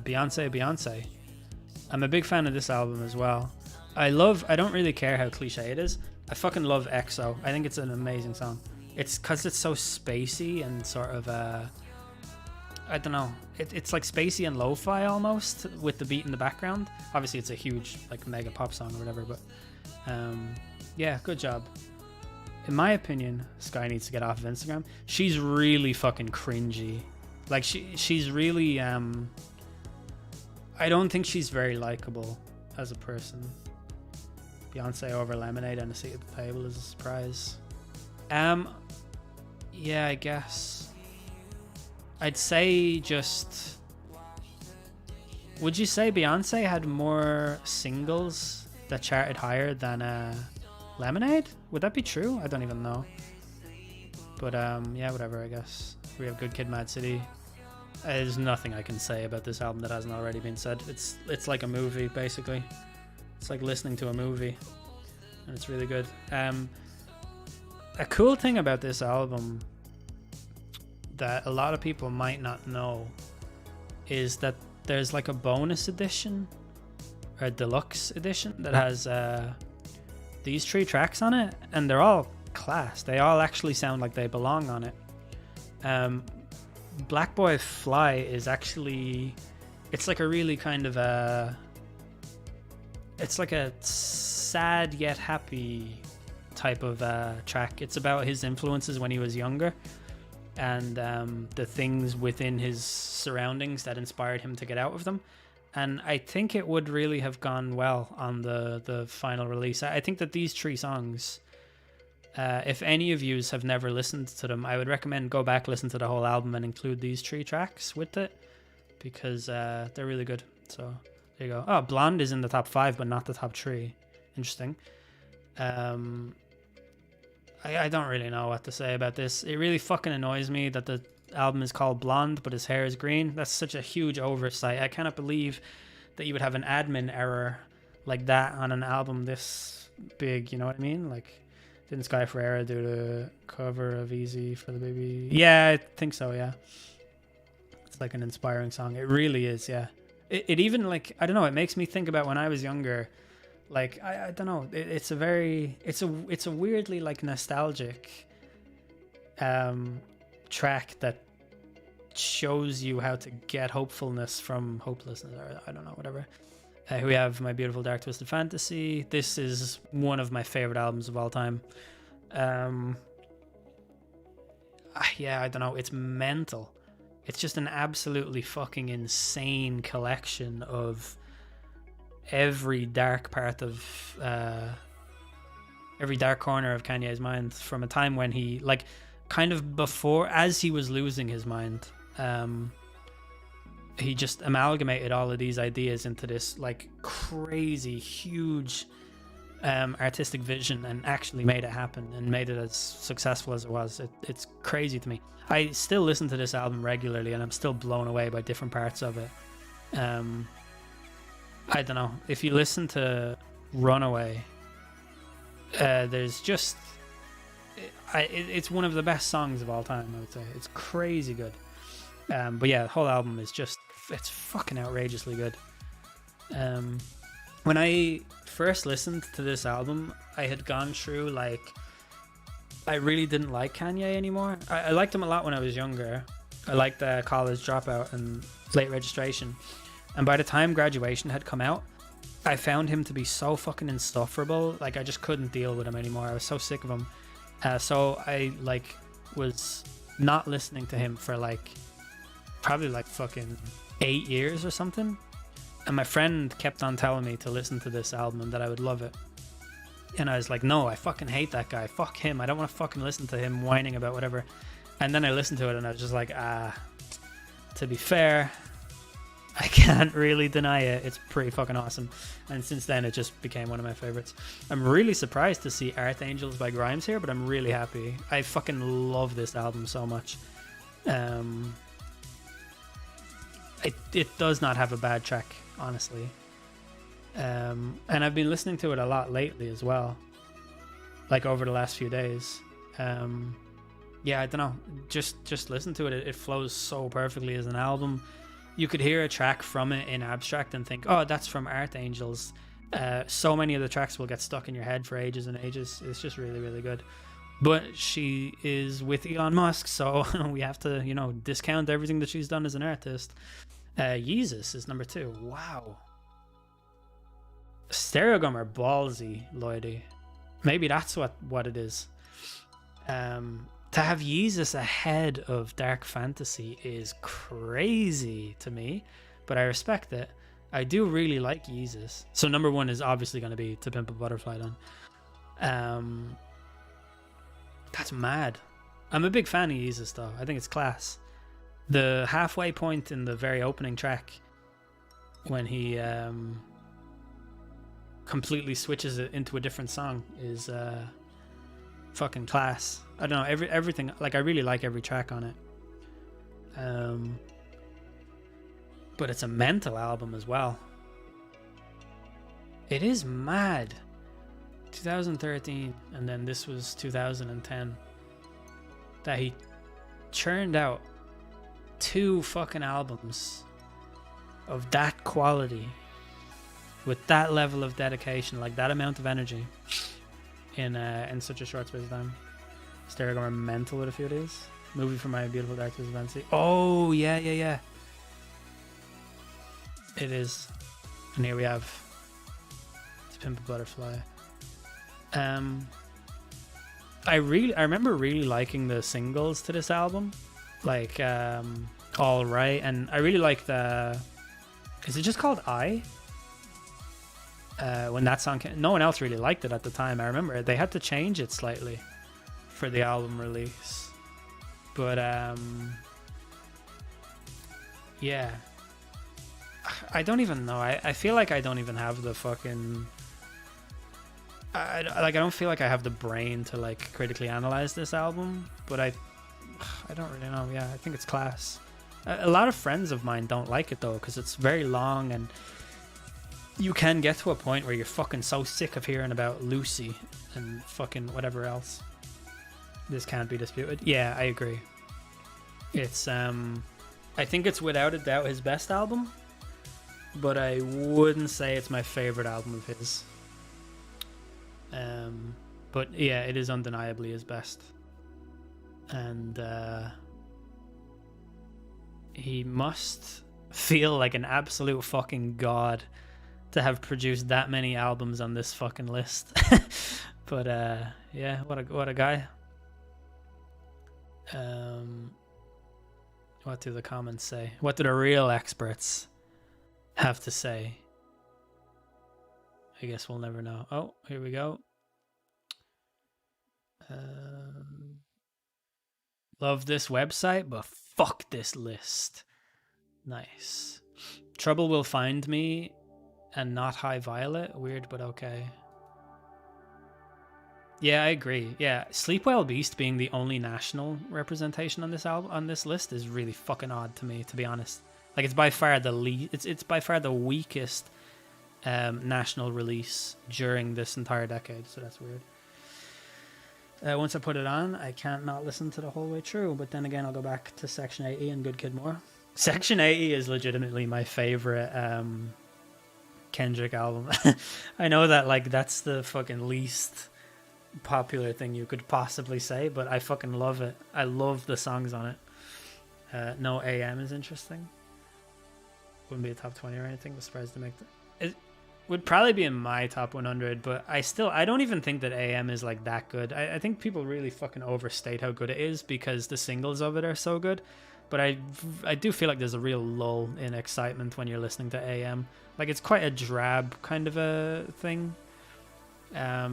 Beyonce. I'm a big fan of this album as well. I don't really care how cliche it is. I fucking love EXO. I think it's an amazing song. It's because it's so spacey and sort of I don't know. It's like spacey and lo-fi almost with the beat in the background. Obviously it's a huge like mega pop song or whatever, but yeah, good job. In my opinion, Sky needs to get off of Instagram. She's really fucking cringy. Like she's really I don't think she's very likable as a person. Beyonce over Lemonade and a seat at the table is a surprise. Yeah, I guess I'd say just Would you say Beyonce had more singles that charted higher than Lemonade? Would that be true? I don't even know. But yeah, whatever, I guess. We have Good Kid, Mad City. There's nothing I can say about this album that hasn't already been said. It's like a movie, basically. It's like listening to a movie, and it's really good. A cool thing about this album that a lot of people might not know is that there's like a bonus edition or a deluxe edition that has these 3 tracks on it, and they're all class. They all actually sound like they belong on it. Black Boy Fly is actually, it's like a really kind of it's like a sad yet happy type of track. It's about his influences when he was younger, and the things within his surroundings that inspired him to get out of them. And I think it would really have gone well on the final release. I think that these 3 songs, if any of you have never listened to them, I would recommend go back, listen to the whole album, and include these 3 tracks with it, because they're really good. So there you go. Oh, Blonde is in the top 5 but not the top 3. Interesting. I don't really know what to say about this. It really fucking annoys me that the album is called Blonde but his hair is green. That's such a huge oversight. I cannot believe that you would have an admin error like that on an album this big, you know what I mean? Like, didn't Sky Ferreira do the cover of Easy for the Baby? Yeah, I think so, yeah. It's like an inspiring song. It really is, yeah. It even, like, I don't know, it makes me think about when I was younger. Like, I don't know, it's a weirdly, like, nostalgic track that shows you how to get hopefulness from hopelessness, or I don't know, whatever. We have My Beautiful Dark Twisted Fantasy. This is one of my favorite albums of all time. Yeah, I don't know, it's mental. It's just an absolutely fucking insane collection of every dark part of every dark corner of Kanye's mind from a time when he, like, kind of before, as he was losing his mind, he just amalgamated all of these ideas into this, like, crazy huge artistic vision, and actually made it happen and made it as successful as it was. It's crazy to me. I still listen to this album regularly, and I'm still blown away by different parts of it. I don't know, if you listen to Runaway, there's just it's one of the best songs of all time, I would say. It's crazy good. But yeah, the whole album is just, it's fucking outrageously good. When I first listened to this album, I had gone through, like, I really didn't like Kanye anymore. I liked him a lot when I was younger. I liked College Dropout and Late Registration. And by the time Graduation had come out, I found him to be so fucking insufferable. Like, I just couldn't deal with him anymore. I was so sick of him. So I, like, was not listening to him for, like, probably, like, fucking 8 years or something. And my friend kept on telling me to listen to this album and that I would love it. And I was like, no, I fucking hate that guy. Fuck him. I don't want to fucking listen to him whining about whatever. And then I listened to it and I was just like, to be fair, I can't really deny it. It's pretty fucking awesome. And since then, it just became one of my favorites. I'm really surprised to see Art Angels by Grimes here, but I'm really happy. I fucking love this album so much. It does not have a bad track, honestly. And I've been listening to it a lot lately as well, like over the last few days. Yeah, I don't know, just listen to it. It flows so perfectly as an album. You could hear a track from it in abstract and think, oh, that's from Art Angels. So many of the tracks will get stuck in your head for ages and ages. It's just really, really good. But she is with Elon Musk, so we have to, you know, discount everything that she's done as an artist. Yeezus is number 2. Wow. Stereogum are ballsy, Lloydie. Maybe that's what it is. To have Yeezus ahead of Dark Fantasy is crazy to me, but I respect it. I do really like Yeezus. So number 1 is obviously going to be To Pimp a Butterfly then. That's mad. I'm a big fan of Yeezus though. I think it's class. The halfway point in the very opening track when he completely switches it into a different song is fucking class. I don't know, everything, like I really like every track on it. But it's a mental album as well. It is mad. 2013, and then this was 2010. That he churned out 2 fucking albums of that quality, with that level of dedication, like that amount of energy, in such a short space of time. Stereo going mental with a few of these. Movie for My Beautiful Dark Twisted Fantasy. Oh yeah. It is, and here we have To Pimp a Butterfly. I remember really liking the singles to this album, like All Right, and I really like the. Is it just called I? When that song came, no one else really liked it at the time. I remember they had to change it slightly for the album release, but yeah, I don't even know. I feel like I don't even have the fucking. I don't feel like I have the brain to like critically analyze this album, but I don't really know. Yeah, I think it's class. A lot of friends of mine don't like it though because it's very long, and you can get to a point where you're fucking so sick of hearing about Lucy and fucking whatever else. This can't be disputed. Yeah, I agree. It's I think it's without a doubt his best album, but I wouldn't say it's my favorite album of his. But yeah, it is undeniably his best, and he must feel like an absolute fucking god to have produced that many albums on this fucking list. But yeah, what a guy. What do the comments say? What do the real experts have to say? I guess we'll never know. Oh, here we go. Love this website, but fuck this list. Nice. Trouble Will Find Me and Not High Violet. Weird, but okay. Yeah, I agree. Yeah, Sleep Well Beast being the only national representation on this album, on this list, is really fucking odd to me, to be honest. Like, it's by far the it's by far the weakest national release during this entire decade, so that's weird. Once I put it on, I can't not listen to the whole way through, but then again, I'll go back to Section 80 and Good Kid More. Section 80 is legitimately my favorite Kendrick album. I know that, like, that's the fucking least popular thing you could possibly say, but I fucking love it. I love the songs on it. No AM is interesting. Wouldn't be a top 20 or anything. Was surprised to make it. Would probably be in my top 100, but I don't even think that AM is like that good. I think people really fucking overstate how good it is because the singles of it are so good, but I do feel like there's a real lull in excitement when you're listening to AM. Like, it's quite a drab kind of a thing. I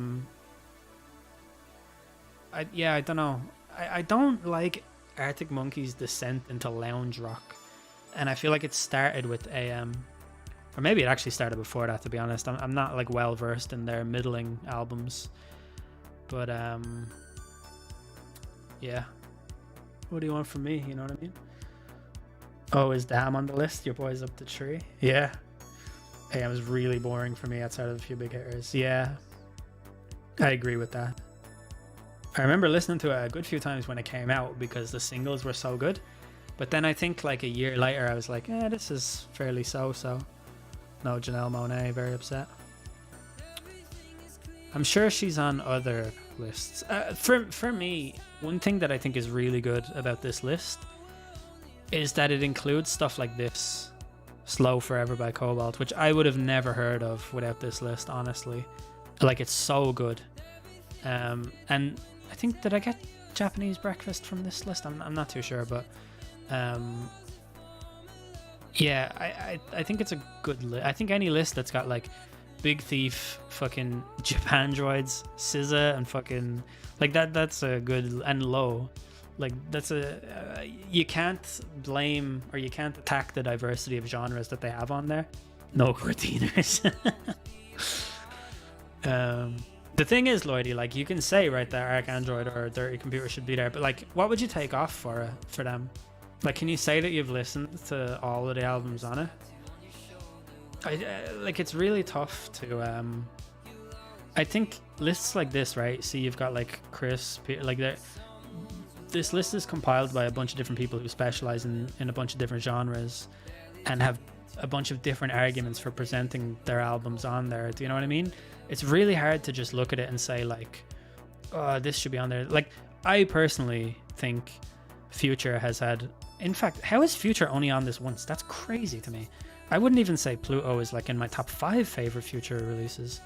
don't know. I don't like Arctic Monkeys' descent into lounge rock, and I feel like it started with AM. Or maybe it actually started before that, to be honest. I'm not like well versed in their middling albums. But yeah. What do you want from me? You know what I mean? Oh, is Damn on the list? Your boy's up the tree? Yeah. AM is really boring for me outside of a few big hitters. Yeah. I agree with that. I remember listening to it a good few times when it came out because the singles were so good. But then I think like a year later I was like, this is fairly so-so. No, Janelle Monáe, very upset. I'm sure she's on other lists. For me, one thing that I think is really good about this list is that it includes stuff like this. Slow Forever by Cobalt, which I would have never heard of without this list, honestly. Like, it's so good. And I think, did I get Japanese Breakfast from this list? I'm not too sure, but yeah, I think it's a good list. I think any list that's got like Big Thief, fucking Japandroids, SZA, and fucking like that's a good, and Low. Like, that's you can't blame or you can't attack the diversity of genres that they have on there. No cortiners. The thing is, Lloydie, like you can say right that Arc Android or Dirty Computer should be there, but like, what would you take off for them? Like, can you say that you've listened to all of the albums on it? Like, it's really tough to. I think lists like this, right? See, you've got like Chris, Peter, like this list is compiled by a bunch of different people who specialize in a bunch of different genres and have a bunch of different arguments for presenting their albums on there. Do you know what I mean? It's really hard to just look at it and say like, oh, this should be on there. Like, I personally think Future has had, in fact, how is Future only on this once? That's crazy to me. I wouldn't even say Pluto is like in my top 5 favorite Future releases.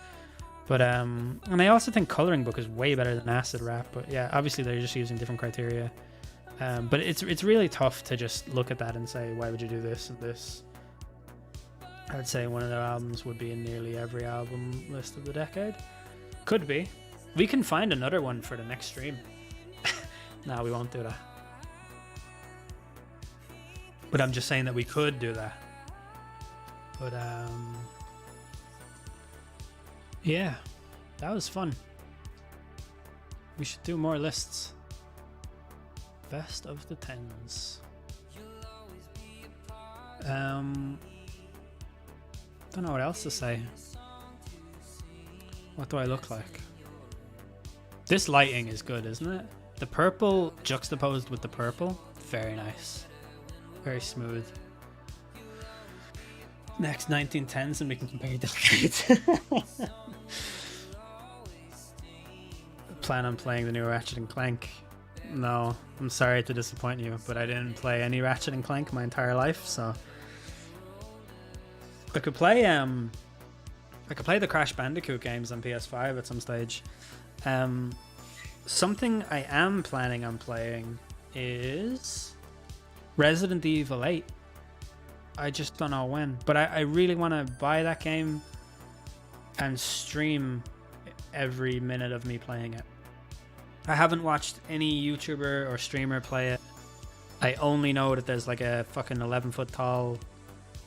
But and I also think Coloring Book is way better than Acid Rap. But yeah, obviously they're just using different criteria. But it's really tough to just look at that and say, why would you do this and this? I'd say one of their albums would be in nearly every album list of the decade. Could be. We can find another one for the next stream. No, we won't do that. But I'm just saying that we could do that. But yeah, that was fun. We should do more lists. Best of the 10s. Don't know what else to say. What do I look like? This lighting is good, isn't it? The purple juxtaposed with the purple, very nice. Very smooth. Next 1910s and we can compare decades. Plan on playing the new Ratchet and Clank. No, I'm sorry to disappoint you, but I didn't play any Ratchet and Clank my entire life, so I could play the Crash Bandicoot games on PS5 at some stage. Something I am planning on playing is Resident Evil 8. I just don't know when, but I really want to buy that game and stream every minute of me playing it. I haven't watched any YouTuber or streamer play it. I only know that there's like a fucking 11-foot tall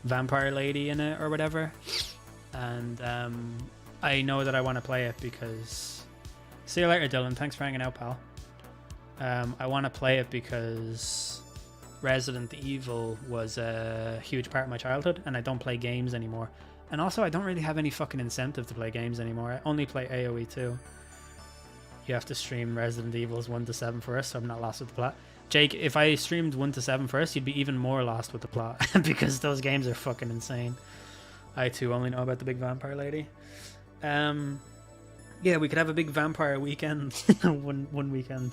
vampire lady in it or whatever, and I know that I want to play it because, see you later Dylan, thanks for hanging out, pal. I want to play it because Resident Evil was a huge part of my childhood and I don't play games anymore, and also I don't really have any fucking incentive to play games anymore. I only play AoE 2. You have to stream Resident Evils 1 to 7 first, so I'm not lost with the plot. Jake, if I streamed 1 to 7 first, you'd be even more lost with the plot because those games are fucking insane. I too only know about the big vampire lady. Yeah, we could have a big vampire weekend, one weekend,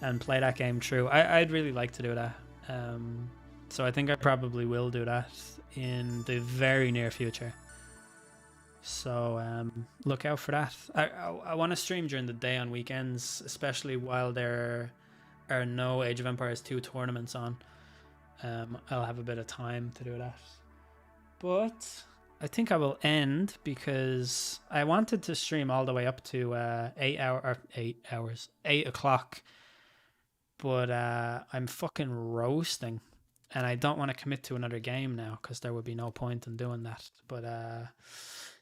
and play that game through. I'd really like to do that. So I think I probably will do that in the very near future. So look out for that. I want to stream during the day on weekends, especially while there are no Age of Empires 2 tournaments on. I'll have a bit of time to do that. But I think I will end because I wanted to stream all the way up to 8 o'clock. But I'm fucking roasting. And I don't want to commit to another game now because there would be no point in doing that. But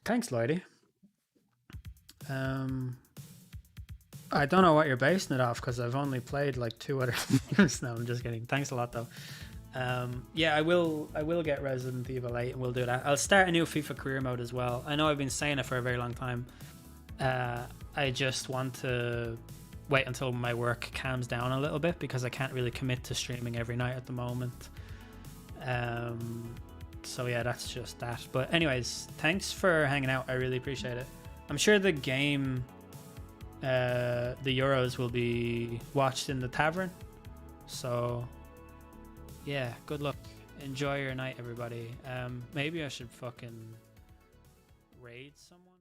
thanks, Lloydie. I don't know what you're basing it off because I've only played like 2 other games now. I'm just kidding. Thanks a lot though. Yeah, I will get Resident Evil 8 and we'll do that. I'll start a new FIFA career mode as well. I know I've been saying it for a very long time. I just want to wait until my work calms down a little bit because I can't really commit to streaming every night at the moment. So yeah, that's just that. But anyways, thanks for hanging out. I really appreciate it. I'm sure the game, the Euros, will be watched in the tavern. So yeah, good luck. Enjoy your night, everybody. Maybe I should fucking raid someone.